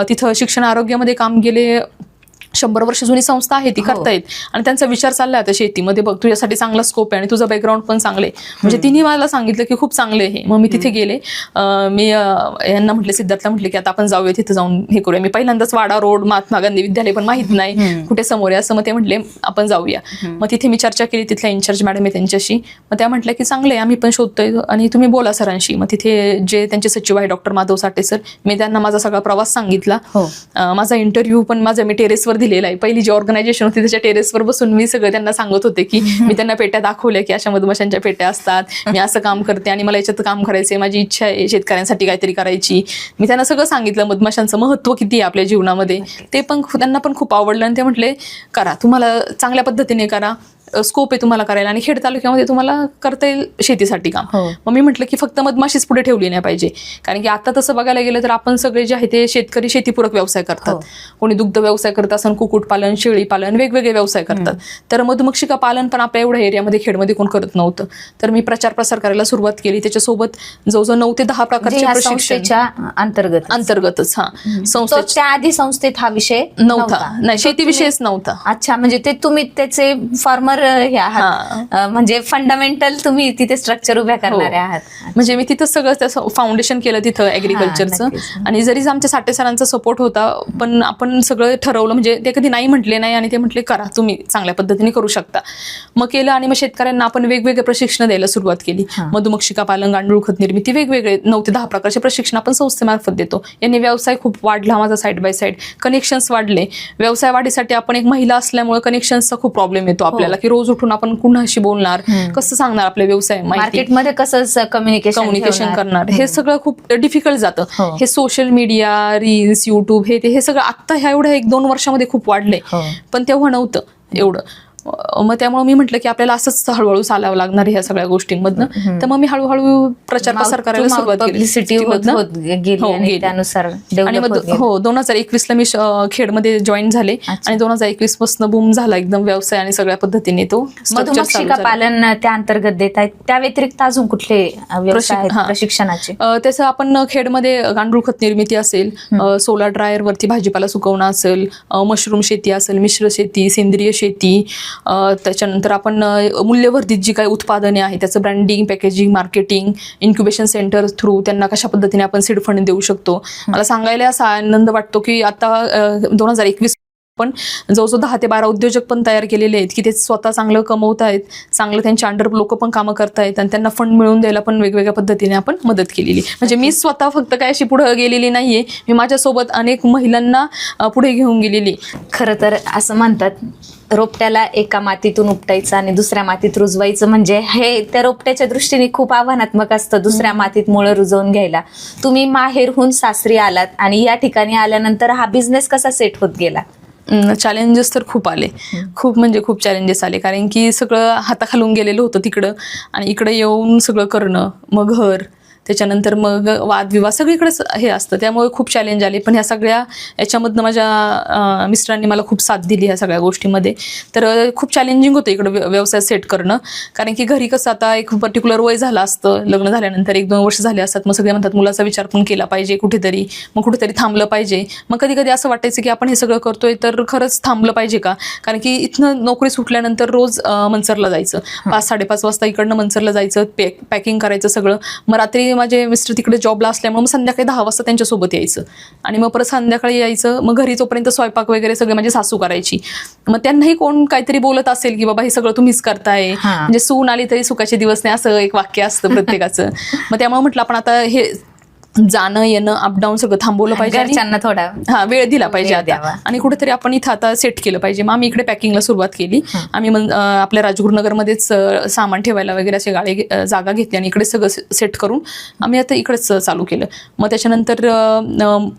[SPEAKER 2] तिथं शिक्षण आरोग्यामध्ये काम गेले 100 वर्ष जुनी संस्था आहे, ती करतायत. आणि त्यांचा विचार चालला आता शेतीमध्ये, बघ तुझ्यासाठी चांगला स्कोप आहे आणि तुझं बॅकग्राऊंड पण चांगले, म्हणजे तिने मला सांगितलं की खूप चांगले आहे. मग मी तिथे गेले. मी यांना म्हटले, सिद्धार्थला म्हटले की आता आपण जाऊया तिथे जाऊन हे करूया. मी पहिल्यांदाच वाडा रोड महात्मा गांधी विद्यालय पण माहित नाही कुठे समोर आहे असं, मग ते म्हटले आपण जाऊया. मग तिथे मी चर्चा केली तिथल्या इन्चार्ज मॅडम आहे त्यांच्याशी. मग त्या म्हटल्या की चांगले आम्ही पण शोधतोय आणि तुम्ही बोला सरांशी. मग तिथे जे त्यांचे सचिव आहे डॉक्टर माधव साठे सर, मी त्यांना माझा सगळा प्रवास सांगितला. माझा इंटरव्ह्यू पण माझा मी टेरेसवर दिलेला आहे. पहिली जी ऑर्गनायझेशन होती त्याच्या टेरेसवर बसून मी सगळं त्यांना सांगत होते की मी त्यांना पेट्या दाखवल्या की अशा मधमाशांच्या पेट्या असतात, मी असं काम करते आणि मला याच्यात काम करायचंय, माझी इच्छा आहे शेतकऱ्यांसाठी काहीतरी करायची. मी त्यांना सगळं सांगितलं, मधमाशांचं महत्त्व किती आहे आपल्या जीवनामध्ये. ते पण त्यांना पण खूप आवडलं आणि ते म्हटले करा, तुम्हाला चांगल्या पद्धतीने करा, स्कोप आहे तुम्हाला करायला आणि खेड तालुक्यामध्ये तुम्हाला करता येईल शेतीसाठी काम. मग मी म्हटलं की फक्त मधमाशीच पुढे ठेवली नाही पाहिजे, कारण की आता तसं बघायला गेलं तर आपण सगळे जे आहे ते शेतकरी शेतीपूरक व्यवसाय करतात. कोणी दुग्ध व्यवसाय करत असन, कुक्कुटपालन, शेळी पालन, वेगवेगळे व्यवसाय करतात. तर मधुमक्षिका पालन पण आपल्या एवढ्या एरियामध्ये खेडमध्ये कोण करत नव्हतं. तर मी प्रचार प्रसार करायला सुरुवात केली. त्याच्यासोबत जवळजवळ 9 ते 10 प्रकारचे प्रशिक्षण अंतर्गतच. हा, संस्थेच्या
[SPEAKER 1] त्याआधी संस्थेत हा विषय
[SPEAKER 2] नव्हता, नाही शेतीविषयीच नव्हता.
[SPEAKER 1] अच्छा, म्हणजे ते तुम्ही त्याचे फार्मर हे आहात, म्हणजे फंडामेंटल तुम्ही तिथे स्ट्रक्चर उभ्या करणारे आहात.
[SPEAKER 2] म्हणजे मी तिथं सगळं त्याचं फाउंडेशन केलं तिथं ऍग्रिकल्चरचं. आणि जरी आमच्या साठे सरांचा सपोर्ट होता, पण आपण सगळं ठरवलं, म्हणजे ते कधी नाही म्हटले नाही आणि ते म्हटले करा, तुम्ही चांगल्या पद्धतीने करू शकता. मग केलं आणि मग शेतकऱ्यांना आपण वेगवेगळे प्रशिक्षण द्यायला सुरुवात केली. मधुमक्षिका पालन, गांडूळ खत निर्मिती, वेगवेगळे 9 ते 10 प्रकारचे प्रशिक्षण आपण संस्थेमार्फत देतो. यांनी व्यवसाय खूप वाढला माझा, साईड बाय साईड कनेक्शन्स वाढले. व्यवसाय वाढीसाठी आपण एक महिला असल्यामुळे कनेक्शन्सचा खूप प्रॉब्लेम येतो आपल्याला, की रोज उठून आपण कुणाशी बोलणार, कसं सांगणार आपल्या व्यवसाय,
[SPEAKER 1] मार्केटमध्ये कसं कम्युनिकेशन
[SPEAKER 2] करणार, हे सगळं खूप डिफिकल्ट जातं. हे सोशल मीडिया, रील्स, युट्यूब, हे सगळं आता ह्या एवढ्या 1-2 वर्षामध्ये खूप वाढले, पण तेव्हा नव्हतं एवढं. मग त्यामुळे मी म्हटलं की आपल्याला असंच हळूहळू चालावं लागणार ह्या सगळ्या गोष्टींमधनं. तर मग मी हळूहळू प्रचार प्रसार करायला सुरुवात केली.
[SPEAKER 1] त्यानुसार
[SPEAKER 2] आणि मग 2021ला मी खेडमध्ये जॉईन झाले आणि 2021 पासून बूम झाला एकदम व्यवसाय आणि सगळ्या पद्धतीने तो.
[SPEAKER 1] मधुमक्षिका पालन त्या अंतर्गत देत आहेत, त्या व्यतिरिक्त अजून कुठले व्यवसाय प्रशिक्षणाचे?
[SPEAKER 2] त्याचं आपण खेडमध्ये गांडूळ खत निर्मिती असेल, सोलार ड्रायर वरती भाजीपाला सुकवणं असेल, मशरूम शेती असेल, मिश्र शेती, सेंद्रिय शेती, त्याच्यानंतर आपण मूल्यवर्धित जी काही उत्पादने आहेत त्याचं branding, packaging, marketing, incubation centre through त्यांना कशा पद्धतीने आपण सीड फंड देऊ शकतो. मला सांगायला असा आनंद वाटतो की आता 2021 पण जवळजवळ 10 ते 12 उद्योजक पण तयार केलेले आहेत की ते स्वतः चांगलं कमवत आहेत, चांगलं त्यांच्या अंडर लोक पण कामं करतायत आणि त्यांना फंड मिळवून द्यायला पण वेगवेगळ्या पद्धतीने आपण मदत केलेली. म्हणजे मी स्वतः फक्त काय अशी पुढे गेलेली नाहीये, मी माझ्यासोबत अनेक महिलांना पुढे घेऊन गेलेली.
[SPEAKER 1] खरं तर असं म्हणतात, रोपट्याला एका मातीतून उपटायचं आणि दुसऱ्या मातीत रुजवायचं, म्हणजे हे त्या रोपट्याच्या दृष्टीने खूप आव्हानात्मक असतं दुसऱ्या मातीत मुळं रुजवून घ्यायला. तुम्ही माहेरहून सासरी आलात आणि या ठिकाणी आल्यानंतर हा बिझनेस कसा सेट होत गेला?
[SPEAKER 2] चॅलेंजेस तर खूप आले, खूप म्हणजे खूप चॅलेंजेस आले, कारण की सगळं हाताखालून गेलेलं होतं तिकडं आणि इकडे येऊन सगळं करणं, मग घर, त्याच्यानंतर मग वादविवाद सगळीकडेच हे असतं, त्यामुळे खूप चॅलेंज आले. पण ह्या सगळ्या याच्यामधनं माझ्या मिस्टरांनी मला खूप साथ दिली ह्या सगळ्या गोष्टीमध्ये. तर खूप चॅलेंजिंग होतं इकडं व्यवसाय सेट करणं, कारण की घरी कसं आता एक पर्टिक्युलर वय झालं असतं, लग्न झाल्यानंतर 1-2 वर्ष झाले असतात, मग सगळे म्हणतात मुलाचा विचार पण केला पाहिजे कुठेतरी, मग कुठेतरी थांबलं पाहिजे. मग कधी कधी असं वाटायचं की आपण हे सगळं करतोय तर खरंच थांबलं पाहिजे का, कारण की इथनं नोकरी सुटल्यानंतर रोज मंचरला जायचं, 5-5:30 वाजता इकडनं मंचरला जायचं, पॅकिंग करायचं सगळं, मग रात्री माझे मिस्टर तिकडे जॉबला असल्यामुळे मग संध्याकाळी 10 वाजता त्यांच्यासोबत यायचं आणि मग परत संध्याकाळी यायचं. मग घरी तोपर्यंत स्वयंपाक वगैरे सगळे माझी सासू करायची. मग त्यांनाही कोण काहीतरी बोलत असेल की बाबा हे सगळं तुम्हीच करताय, म्हणजे सून आली तरी सुखाचे दिवस नाही, असं एक वाक्य असतं प्रत्येकाचं. मग त्यामुळे म्हटलं आपण आता हे जाणं येणं अपडाऊन सगळं थांबवलं पाहिजे,
[SPEAKER 1] घरच्यांना थोडा
[SPEAKER 2] वेळ दिला पाहिजे आता, आणि कुठेतरी आपण इथं आता सेट केलं पाहिजे. मग आम्ही इकडे पॅकिंगला सुरुवात केली. आम्ही आपल्या राजगुरुनगरमध्येच सामान ठेवायला वगैरे असे जागा घेतली आणि इकडे सगळं सेट करून आम्ही आता इकडेच चालू केलं. मग त्याच्यानंतर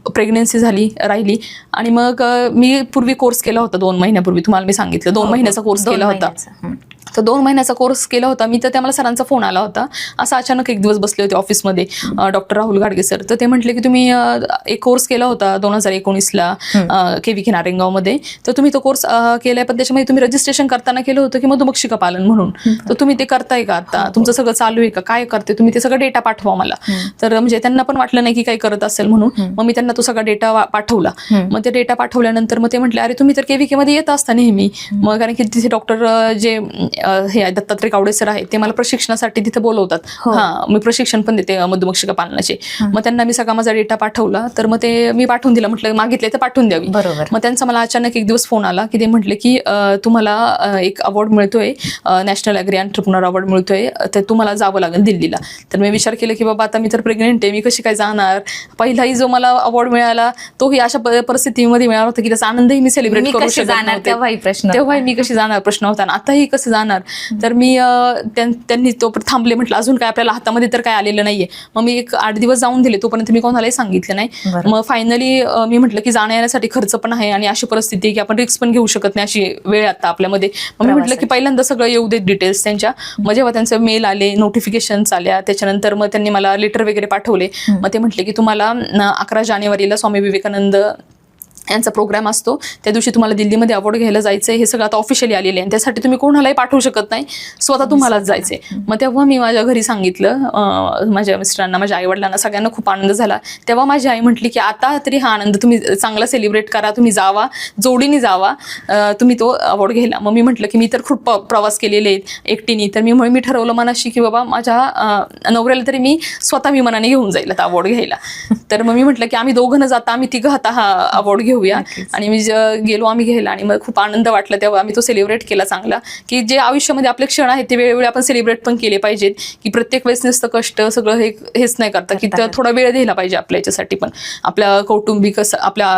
[SPEAKER 2] प्रेग्नन्सी राहिली आणि मग मी पूर्वी कोर्स केला होता 2 महिन्यापूर्वी, तुम्हाला मी सांगितलं 2 महिन्याचा कोर्स केला होता. तर 2 महिन्याचा कोर्स केला होता मी. तर त्या मला सरांचा फोन आला होता. असं अचानक एक दिवस बसले होते ऑफिसमध्ये डॉक्टर राहुल गाडगे सर. तर ते म्हटले की तुम्ही एक कोर्स केला होता 2019ला KVK नारायणगावमध्ये, तर तुम्ही तो कोर्स केलाय, पण त्याच्यामध्ये तुम्ही रजिस्ट्रेशन करताना केलं होतं की मधुमक्षिका पालन म्हणून, तर तुम्ही ते करताय का आता, तुमचं सगळं चालू आहे का, काय करते तुम्ही, ते सगळं डेटा पाठवा मला. तर म्हणजे त्यांना पण वाटलं नाही की काही करत असेल म्हणून. मग मी त्यांना तो सगळा डेटा पाठवला. मग ते डेटा पाठवल्यानंतर मग ते म्हटले अरे तुम्ही तर KVK मध्ये येत असता नेहमी. मग कारण की तिथे डॉक्टर जे हे दत्तात्रय कावडे सर आहेत ते मला प्रशिक्षणासाठी तिथे बोलवतात. मी प्रशिक्षण पण देते मधुमक्षिका पालनाचे. मग त्यांना मी सगळा माझा डेटा पाठवला. तर मग ते मी पाठवून दिला, म्हटलं मागितले तर पाठवून द्यावी. मग त्यांचा मला अचानक एक दिवस फोन आला की ते म्हटले की तुम्हाला एक अवॉर्ड मिळतोय, नॅशनल ॲग्री एंटरप्रेन्योर अवॉर्ड मिळतोय, तर तुम्हाला जावं लागेल दिल्लीला. तर मी विचार केला की बाबा आता मी तर प्रेग्नेंट आहे, मी कशी काय जाणार. पहिलाही जो मला अवॉर्ड मिळाला तोही अशा परिस्थितीमध्ये मिळाला होता की त्याचा आनंदही मी सेलिब्रेट करू शकत नव्हते. तेव्हाही मी कशी जाणार प्रश्न होता, आताही कसं जाणार. तर मी त्यांनी तो थांबले, म्हटलं अजून काय आपल्याला हातामध्ये तर काय आलेलं नाहीये. मग मी एक 8 दिवस जाऊन दिले, तोपर्यंत मी कोणालाही सांगितलं नाही. मग फायनली मी म्हटलं की जाण्या येण्यासाठी खर्च पण आहे आणि अशी परिस्थिती की आपण रिस्क पण घेऊ शकत नाही, अशी वेळ आता आपल्यामध्ये. मग मी म्हटलं की पहिल्यांदा सगळं येऊ देत डिटेल्स त्यांच्या. मग जेव्हा त्यांचे मेल आले, नोटिफिकेशन्स आल्या, त्याच्यानंतर मग त्यांनी मला लेटर वगैरे पाठवले. मग ते म्हटले की तुम्हाला 11 जानेवारीला स्वामी विवेकानंद यांचा प्रोग्राम असतो, त्या दिवशी तुम्हाला दिल्लीमध्ये अवॉर्ड घ्यायला जायचंय. हे सगळं आता ऑफिशियली आलेले आहे, त्यासाठी तुम्ही कोणालाही पाठवू शकत नाही, स्वतः तुम्हालाच जायचंय. मग तेव्हा मी माझ्या घरी सांगितलं, माझ्या मिस्टरांना, माझ्या आईवडिलांना, सगळ्यांना खूप आनंद झाला. तेव्हा माझी आई म्हटली की आता तरी हा आनंद तुम्ही चांगला सेलिब्रेट करा, तुम्ही जावा, जोडीने जावा, तुम्ही तो अवॉर्ड घ्यायला. मग मी म्हटलं की मी तर खूप प्रवास केलेले आहेत एकटीने, तर मी ठरवलं मनाशी की बाबा माझ्या नवऱ्याला तरी मी स्वतः विमानाने घेऊन जाईल आता अवॉर्ड घ्यायला. तर मग मी म्हटलं की आम्ही दोघं न जाता आम्ही तिघं आता हा अवॉर्ड घेऊया. आणि मी गेलो आम्ही घ्यायला आणि मग खूप आनंद वाटला. तेव्हा आम्ही तो सेलिब्रेट केला चांगला, की जे आयुष्यामध्ये आपले क्षण आहेत ते वेळोवेळी आपण सेलिब्रेट पण केले पाहिजेत, की प्रत्येक वेळेस नुसतं कष्ट सगळं हेच नाही करता, की थोडा वेळ द्यायला पाहिजे आपल्या याच्यासाठी पण, आपल्या कौटुंबिक आपल्या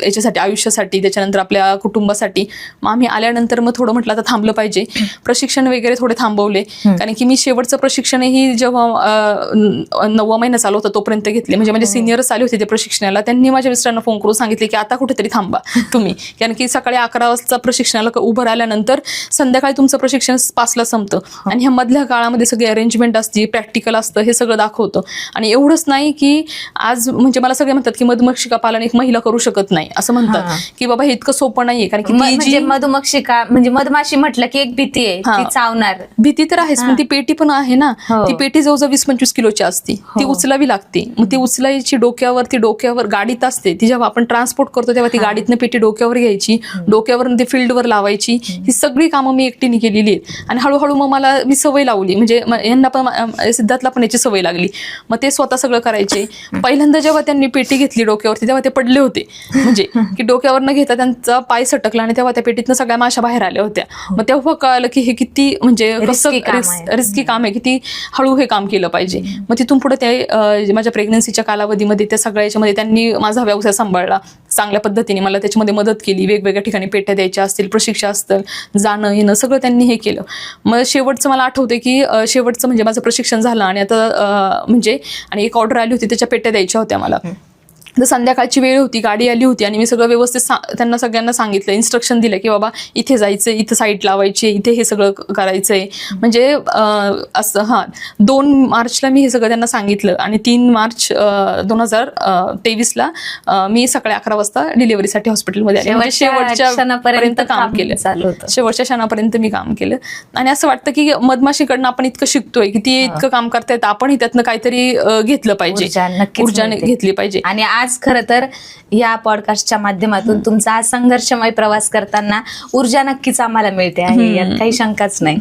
[SPEAKER 2] याच्यासाठी, आयुष्यासाठी, त्याच्यानंतर आपल्या कुटुंबासाठी. मग आम्ही आल्यानंतर मग थोडं म्हटलं आता थांबलं पाहिजे, प्रशिक्षण वगैरे थोडे थांबवले. कारण की मी शेवटचं प्रशिक्षणही जेव्हा 9वा महिना चालू होता तोपर्यंत घेतले. म्हणजे माझे सिनियर्स आले होते ते प्रशिक्षणाला, त्यांनी माझ्या मिस्टरांना फोन करून सांगितले की आता कुठेतरी थांबा तुम्ही, कारण की सकाळी 11 वाजता प्रशिक्षणाला उभं राहिल्यानंतर संध्याकाळी तुमचं प्रशिक्षण 5ला संपतं आणि ह्या मधल्या काळामध्ये सगळी अरेंजमेंट असते, प्रॅक्टिकल असतं, हे सगळं दाखवतं. आणि एवढंच नाही की आज म्हणजे मला सगळे म्हणतात की मधुमक्षिका पालन एक महिला करू शकत नाही, असं म्हणतात की बाबा हे इतकं सोपं नाहीये. कारण की ती जी
[SPEAKER 1] मधुमक्षिका म्हणजे मधमाशी म्हटलं की एक भीती आहे, ती चावणार
[SPEAKER 2] भीती तर आहेच, पण ती पेटी पण आहे ना, ती पेटी जवळजवळ 20-25 किलोची असते, ती उचलावी लागते. मग ती उचलायची डोक्यावर गाडीत असते, ती जेव्हा आपण ट्रान्सपोर्ट करतो तेव्हा ती गाडीतनं पेटी डोक्यावर घ्यायची, डोक्यावर ती फील्डवर लावायची. ही सगळी कामं मी एकटीने केलेली आहेत. आणि हळूहळू मग मी सवय लावली, म्हणजे यांना पण, सिद्धार्थला पण याची सवय लागली. मग ते स्वतः सगळं करायचे. पहिल्यांदा जेव्हा त्यांनी पेटी घेतली डोक्यावरती तेव्हा ते पडले होते, म्हणजे की डोक्यावर न घेता त्यांचा पाय सटकला आणि तेव्हा त्या पेटीतनं सगळ्या माशा बाहेर आल्या होत्या. मग तेव्हा कळालं की हे किती म्हणजे रिस्की काम आहे, किती हळू हे काम केलं पाहिजे. मग तिथून पुढे ते माझ्या प्रेग्नन्सीच्या कालावधीमध्ये त्या सगळ्या याच्यामध्ये त्यांनी माझा व्यवसाय सांभाळला चांगल्या पद्धतीने, मला त्याच्यामध्ये मदत केली. वेगवेगळ्या ठिकाणी पेट्या द्यायच्या असतील, प्रशिक्षण असतं, जाणं येणं सगळं त्यांनी हे केलं. मग शेवटचं मला आठवते की शेवटचं म्हणजे माझं प्रशिक्षण झालं आणि आता म्हणजे आणि एक ऑर्डर आली होती, त्याच्या पेट्या द्यायच्या होत्या मला. तर संध्याकाळची वेळ होती, गाडी आली होती आणि मी सगळं व्यवस्थित त्यांना सगळ्यांना सांगितलं, इन्स्ट्रक्शन दिलं की बाबा इथे जायचं, इथं साईट लावायची, इथे हे सगळं करायचंय. म्हणजे असं 2 मार्चला मी हे सगळं त्यांना सांगितलं आणि 3 मार्च 2023ला मी सकाळी 11 वाजता डिलिव्हरीसाठी हॉस्पिटलमध्ये आले. शेवटच्या क्षणापर्यंत काम केलं, शेवटच्या क्षणापर्यंत मी काम केलं. आणि असं वाटतं की मधमाशीकडनं आपण इतकं शिकतोय की ती इतकं काम करतायत, आपणही त्यातनं काहीतरी घेतलं पाहिजे, ऊर्जा घेतली पाहिजे.
[SPEAKER 1] आणि आज खरं तर या पॉडकास्टच्या माध्यमातून तुमचा हा संघर्षमय प्रवास करताना ऊर्जा नक्कीच आम्हाला मिळते आहे, यात काही शंकाच नाही.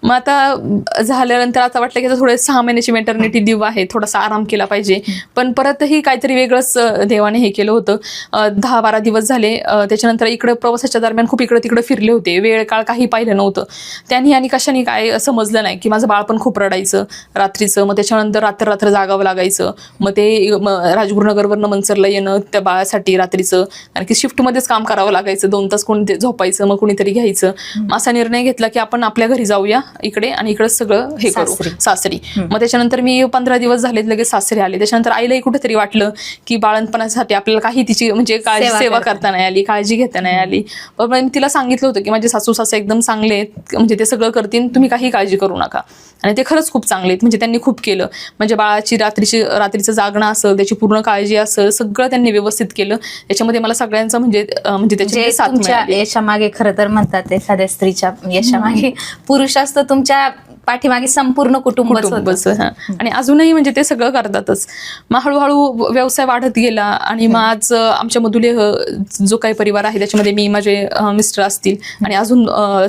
[SPEAKER 2] मग आता झाल्यानंतर आता वाटलं की थोडे 6 महिन्याची मेटर्निटी लीव आहे, थोडासा आराम केला पाहिजे. पण परतही काहीतरी वेगळंच देवाने हे केलं होतं. 10-12 दिवस झाले. त्याच्यानंतर इकडं प्रवासाच्या दरम्यान खूप इकडं तिकडं फिरले होते, वेळ काळ काही पाहिलं नव्हतं. त्यांनी आणि कशाने काय समजलं नाही की माझं बाळ पण खूप रडायचं रात्रीचं. मग त्याच्यानंतर रात्र जागावं लागायचं. मग ते राजगुरुनगरवरनं मनसरला येणं त्या बाळासाठी रात्रीचं, कारण की शिफ्टमध्येच काम करावं लागायचं. 2 तास कोणी झोपायचं, मग कोणीतरी घ्यायचं. असा निर्णय घेतला की आपण आपल्या घरी जाऊया इकडे आणि इकडे सगळं हे करू सासरी. मग त्याच्यानंतर मी 15 दिवस झाले लगेच सासरी आले. त्याच्यानंतर आईलाही कुठेतरी वाटलं की बाळणपणासाठी आपल्याला काही तिची म्हणजे सेवा करता नाही आली, काळजी घेता नाही आली. पण मी तिला सांगितलं होतं की माझे सासू सासरे एकदम चांगले आहेत, म्हणजे ते सगळं करतील, तुम्ही काही काळजी करू नका. आणि ते खरंच खूप चांगले आहेत, म्हणजे त्यांनी खूप केलं. म्हणजे बाळाची रात्रीचं जागणं असेल, त्याची पूर्ण काळजी असेल, सगळं त्यांनी व्यवस्थित केलं. त्याच्यामध्ये मला सगळ्यांचं म्हणजे त्याच्यामध्ये साथ मिळाली.
[SPEAKER 1] यशामागे खरं तर म्हणतात एखाद्या स्त्रीच्या यशामागे पुरुष असतो, तुमच्या पाठीमागे संपूर्ण कुटुंबच.
[SPEAKER 2] आणि अजूनही म्हणजे ते सगळं करतातच. मग हळूहळू व्यवसाय वाढत गेला. आणि मग आज आमच्या मधुले जो काही परिवार आहे त्याच्यामध्ये मी, माझे मिस्टर असतील आणि अजून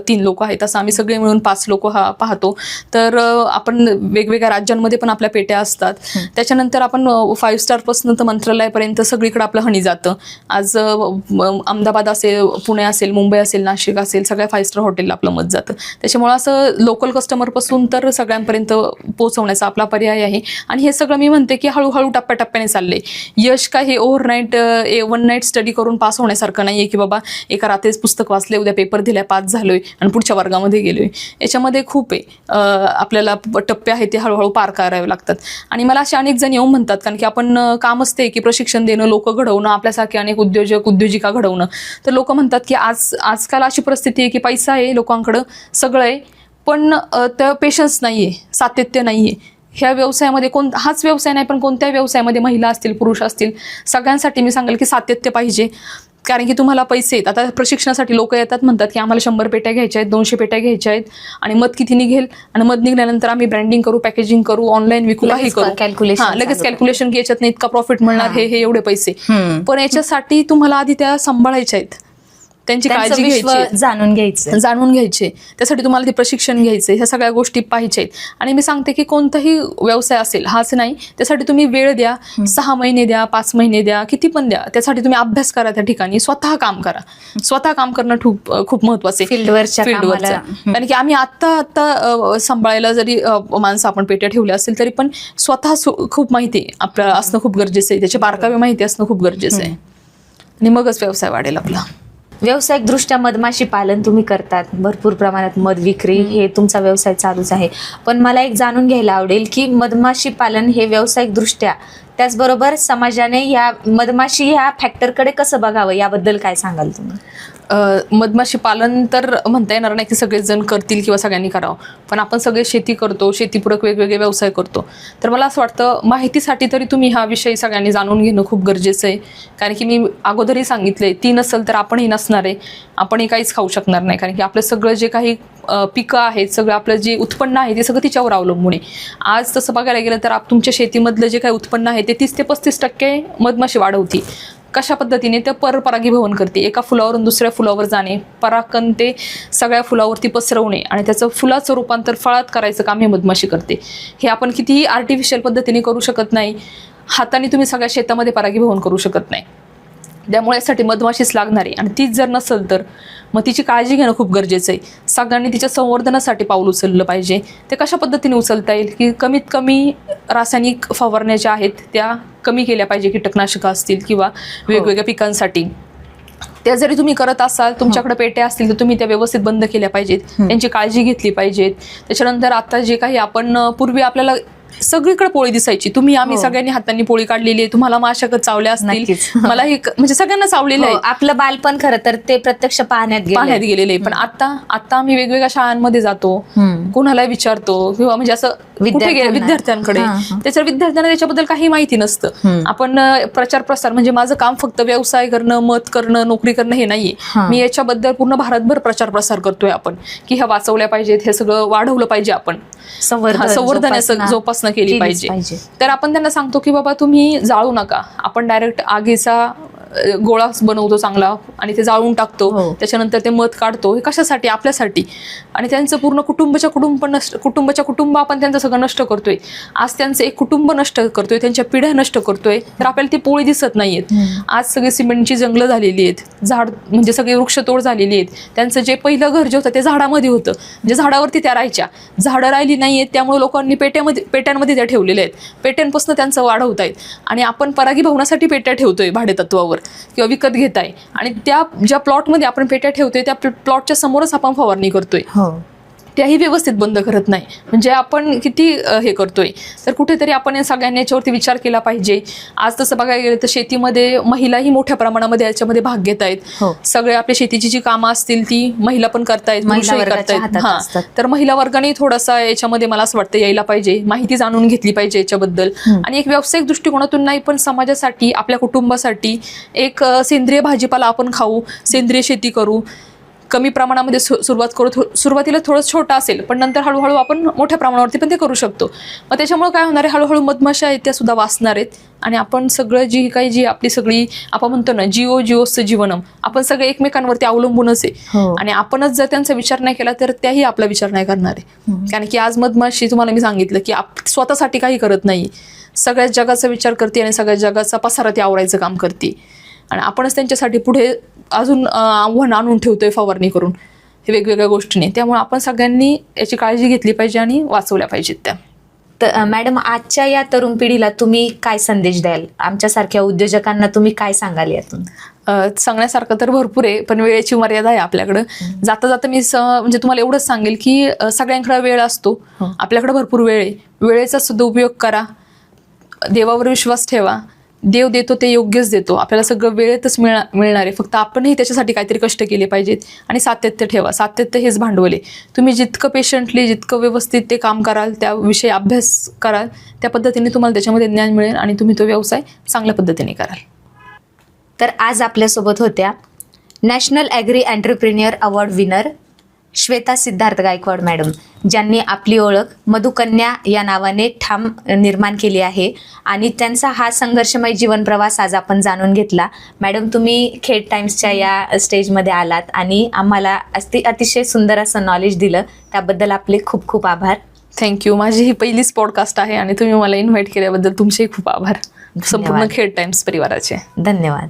[SPEAKER 2] 3 लोक आहेत, असं आम्ही सगळे मिळून 5 लोक पाहतो. तर आपण वेगवेगळ्या राज्यांमध्ये पण आपल्या पेट्या असतात. त्याच्यानंतर आपण 5 स्टार पासून तर मंत्रालयापर्यंत सगळीकडे आपलं हनी जातं. आज अहमदाबाद असेल, पुणे असेल, मुंबई असेल, नाशिक असेल, सगळ्या 5 स्टार हॉटेलला आपलं मत जातं. त्याच्यामुळे असं लोकल कस्टमर पासून तर सगळ्यांपर्यंत पोहोचवण्याचा आपला पर्याय आहे. आणि हे सगळं मी म्हणते की हळूहळू टप्प्याटप्प्याने चाललंय. यश काय हे ओव्हरनाईट 1 नाईट स्टडी करून पास होण्यासारखं नाहीये की बाबा एका रात्रीच पुस्तक वाचले, उद्या पेपर दिलाय, पास झालोय आणि पुढच्या वर्गामध्ये गेलोय. याच्यामध्ये खूप आहे, आपल्याला टप्पे आहेत ते हळूहळू पार करावे लागतात. आणि मला असे अनेक जण येऊन म्हणतात, कारण की आपण काम असते की प्रशिक्षण देणं, लोक घडवणं, आपल्यासारखे अनेक उद्योजिका घडवणं. तर लोक म्हणतात की आजकाल अशी परिस्थिती आहे की पैसा आहे लोकांकडं, सगळं आहे, पण त्या पेशन्स नाहीये, सातत्य नाहीये. ह्या व्यवसायामध्ये हाच व्यवसाय नाही, पण कोणत्या व्यवसायामध्ये महिला असतील, पुरुष असतील, सगळ्यांसाठी मी सांगेल की सातत्य पाहिजे. कारण की तुम्हाला पैसे आहेत. आता प्रशिक्षणासाठी लोक येतात, म्हणतात की आम्हाला 100 पेट्या घ्यायच्या आहेत, 200 पेट्या घ्यायच्या आहेत, आणि मद किती निघेल, आणि मद निघाल्यानंतर आम्ही ब्रँडिंग करू, पॅकेजिंग करू, ऑनलाईन विकू, काही करू, लगेच कॅल्क्युलेशन की याच्यात इतका प्रॉफिट मिळणार, हे एवढे पैसे. पण याच्यासाठी तुम्हाला आधी त्या सांभाळायच्या आहेत, त्यांची काळजी घ्यायची, जाणून घ्यायचे. त्यासाठी तुम्हाला ते प्रशिक्षण घ्यायचे, ह्या सगळ्या गोष्टी पाहिजेत. आणि मी सांगते की कोणताही व्यवसाय असेल, हाच नाही, त्यासाठी तुम्ही वेळ द्या, 6 महिने द्या, 5 महिने द्या, किती पण द्या. त्यासाठी तुम्ही अभ्यास करा, त्या ठिकाणी स्वतः काम करा. स्वतः काम करणं खूप महत्वाचं आहे फील्डवरचं. कारण की आम्ही आत्ता सांभाळायला जरी माणसं आपण पेट्या ठेवल्या असेल, तरी पण स्वतः खूप माहिती आपल्याला असणं खूप गरजेचं आहे, त्याचे बारकावे माहिती असणं खूप गरजेचं आहे. आणि मगच व्यवसाय वाढेल आपला.
[SPEAKER 1] व्यावसायिकदृष्ट्या मधमाशी पालन तुम्ही करतात, भरपूर प्रमाणात मध विक्री, हे तुमचा व्यवसाय चालूच आहे. पण मला एक जाणून घ्यायला आवडेल की मधमाशी पालन हे व्यावसायिकदृष्ट्या, त्याचबरोबर समाजाने या मधमाशी ह्या फॅक्टरकडे कसं बघावं, याबद्दल काय सांगाल तुम्ही?
[SPEAKER 2] मधमाशी पालन तर म्हणता येणार नाही की सगळेच जण करतील किंवा सगळ्यांनी करावं, पण आपण सगळे शेती करतो, शेतीपूरक वेगवेगळे व्यवसाय करतो. तर मला असं वाटतं माहितीसाठी तरी तुम्ही हा विषय सगळ्यांनी जाणून घेणं खूप गरजेचं आहे. कारण की मी अगोदरही सांगितले, ती नसेल तर आपणही नसणार आहे, आपणही काहीच खाऊ शकणार नाही. कारण की आपलं सगळं जे काही पिकं आहेत, सगळं आपलं जे उत्पन्न आहे ते सगळं तिच्यावर अवलंबून आहे. आज तसं बघायला गेलं तर तुमच्या शेतीमधलं जे काही उत्पन्न आहे ते 30 ते 35% मधमाशी वाढवती. कशा पद्धतीने? ते परपरागीभवन करते, एका फुलावरून दुसऱ्या फुलावर जाणे, परागकण ते सगळ्या फुलावरती पसरवणे आणि त्याचं फुलाचं रूपांतर फळात करायचं काम हे मधमाशी करते. हे आपण कितीही आर्टिफिशियल पद्धतीने करू शकत नाही, हाताने तुम्ही सगळ्या शेतामध्ये परागीभवन करू शकत नाही. त्यामुळे यासाठी मधमाशीच लागणार आहे. आणि तीच जर नसेल तर मग तिची काळजी घेणं खूप गरजेचं आहे. सगळ्यांनी तिच्या संवर्धनासाठी पाऊल उचललं पाहिजे. ते कशा पद्धतीने उचलता येईल की कमीत कमी रासायनिक फवारण्या ज्या आहेत त्या कमी केल्या पाहिजे, कीटकनाशकं असतील किंवा वेगवेगळ्या पिकांसाठी. त्या जरी तुम्ही करत असाल, तुमच्याकडे पेट्या असतील तर तुम्ही त्या व्यवस्थित बंद केल्या पाहिजेत, त्यांची काळजी घेतली पाहिजेत. त्याच्यानंतर आता जे काही आपण पूर्वी आपल्याला सगळीकडे पोळी दिसायची, आम्ही सगळ्यांनी हातांनी पोळी काढलेली आहे, तुम्हाला माशागत चावल्या असतील, मलाही म्हणजे सगळ्यांना चावलेलं आहे.
[SPEAKER 1] आपलं बालपण खरं तर ते प्रत्यक्ष पाहण्यात
[SPEAKER 2] गेलेलं आहे. पण आता आम्ही वेगवेगळ्या शाळांमध्ये जातो, कोणाला विचारतो किंवा म्हणजे असं कुठे गेले विद्यार्थ्यांकडे, विद्यार्थ्यांना त्याच्याबद्दल काही माहिती नसतं. आपण प्रचार प्रसार म्हणजे माझं काम फक्त व्यवसाय करणं, मत करणं, नोकरी करणं हे नाहीये. मी याच्याबद्दल पूर्ण भारतभर प्रचार प्रसार करतोय आपण की ह्या वाचवल्या पाहिजेत, हे सगळं वाढवलं पाहिजे, आपण संवर्धनाचं जोपासना जोपासना केली पाहिजे. तर आपण त्यांना सांगतो की बाबा तुम्ही जाळू नका, आपण डायरेक्ट आगीचा गोळा बनवतो चांगला आणि ते जाळून टाकतो, त्याच्यानंतर ते मध काढतो. हे कशासाठी? आपल्यासाठी. आणि त्यांचं पूर्ण कुटुंबाच्या कुटुंब आपण त्यांचं सगळं नष्ट करतोय. आज त्यांचं एक कुटुंब नष्ट करतोय, त्यांच्या पिढ्या नष्ट करतोय. तर आपल्याला ती पोळी दिसत नाहीयेत. आज सगळी सिमेंटची जंगलं झालेली आहेत, झाड म्हणजे सगळी वृक्षतोड झालेली आहेत. त्यांचं जे पहिलं घर जे होतं ते झाडामध्ये होतं, म्हणजे झाडावरती त्या राहायच्या. झाडं राहिली नाहीयेत, त्यामुळे लोकांनी पेट्यांमध्ये त्या ठेवलेल्या आहेत. पेट्यांपासून त्यांचं वाढवत आहेत. आणि आपण परागीभवनासाठी पेट्या ठेवतोय भाडेतत्वावर किंवा विकत घेताय. आणि त्या ज्या प्लॉटमध्ये आपण पेट्या ठेवतोय त्या प्लॉटच्या समोरच आपण फवारणी करतोय, त्याही व्यवस्थित बंद करत नाही. म्हणजे आपण किती हे करतोय. तर कुठेतरी आपण या सगळ्यांनी याच्यावरती विचार केला पाहिजे. आज तसं बघायला गेलं तर शेतीमध्ये महिलाही मोठ्या प्रमाणामध्ये याच्यामध्ये भाग घेत आहेत. सगळे आपल्या शेतीची जी कामं असतील ती महिला पण करतायत, करतायत. तर महिला वर्गाने थोडासा याच्यामध्ये मला असं वाटतं यायला पाहिजे, माहिती जाणून घेतली पाहिजे याच्याबद्दल. आणि एक व्यावसायिक दृष्टिकोनातून नाही पण समाजासाठी, आपल्या कुटुंबासाठी एक सेंद्रिय भाजीपाला आपण खाऊ, सेंद्रिय शेती करू, कमी प्रमाणामध्ये सुरुवात करू. सुरुवातीला थोडं छोटं असेल पण नंतर हळूहळू आपण मोठ्या प्रमाणावरती पण ते करू शकतो. मग त्याच्यामुळे काय होणार आहे, हळूहळू मधमाशा आहेत त्या सुद्धा वाचणार आहेत. आणि आपण सगळं जी आपली सगळी आपण म्हणतो ना जीवोचं जीवनम, आपण सगळे एकमेकांवरती अवलंबूनच आहे. आणि आपणच जर त्यांचा विचार नाही केला तर त्याही आपला विचार नाही करणार आहे. कारण की आज मधमाशी, तुम्हाला मी सांगितलं की स्वतःसाठी काही करत नाही, सगळ्याच जगाचा विचार करते आणि सगळ्या जगाचा पसारा ती आवरायचं काम करते. आणि आपणच त्यांच्यासाठी पुढे अजून आव्हान आणून ठेवतोय फवारणी करून, हे वेगवेगळ्या गोष्टीने. त्यामुळे आपण सगळ्यांनी याची काळजी घेतली पाहिजे आणि वाचवल्या पाहिजेत त्या.
[SPEAKER 1] तर मॅडम, आजच्या या तरुण पिढीला तुम्ही काय संदेश द्याल? आमच्यासारख्या उद्योजकांना तुम्ही काय सांगाल यातून?
[SPEAKER 2] सांगण्यासारखं तर भरपूर आहे, पण वेळेची मर्यादा आहे आपल्याकडं. जाता जाता मी म्हणजे तुम्हाला एवढंच सांगेल की सगळ्यांकडे वेळ असतो, आपल्याकडे भरपूर वेळ आहे. वेळेचा सुद्धा उपयोग करा, देवावर विश्वास ठेवा. देव देतो ते योग्यच देतो, आपल्याला सगळं वेळेतच मिळणार आहे. फक्त आपणही त्याच्यासाठी काहीतरी कष्ट केले पाहिजेत. आणि सातत्य ठेवा, सातत्य हेच भांडवल आहे. तुम्ही जितकं पेशंटली, जितकं व्यवस्थित ते काम कराल, त्याविषयी अभ्यास कराल, त्या पद्धतीने तुम्हाला त्याच्यामध्ये ज्ञान मिळेल आणि तुम्ही तो व्यवसाय चांगल्या पद्धतीने कराल.
[SPEAKER 1] तर आज आपल्यासोबत होत्या national agri entrepreneur award winner Shweta Siddharth Gaikwad madam, ज्यांनी आपली ओळख मधुकन्या या नावाने ठाम निर्माण केली आहे. आणि त्यांचा हा संघर्षमय जीवन प्रवास आज आपण जाणून घेतला. मॅडम, तुम्ही खेड टाइम्सच्या या स्टेजमध्ये आलात आणि आम्हाला अतिशय सुंदर असं नॉलेज दिलं, त्याबद्दल आपले खूप खूप आभार.
[SPEAKER 2] थँक्यू. माझी ही पहिलीच पॉडकास्ट आहे आणि तुम्ही मला इन्व्हाइट केल्याबद्दल तुमचेही खूप आभार. संपूर्ण खेड टाइम्स परिवाराचे
[SPEAKER 1] धन्यवाद.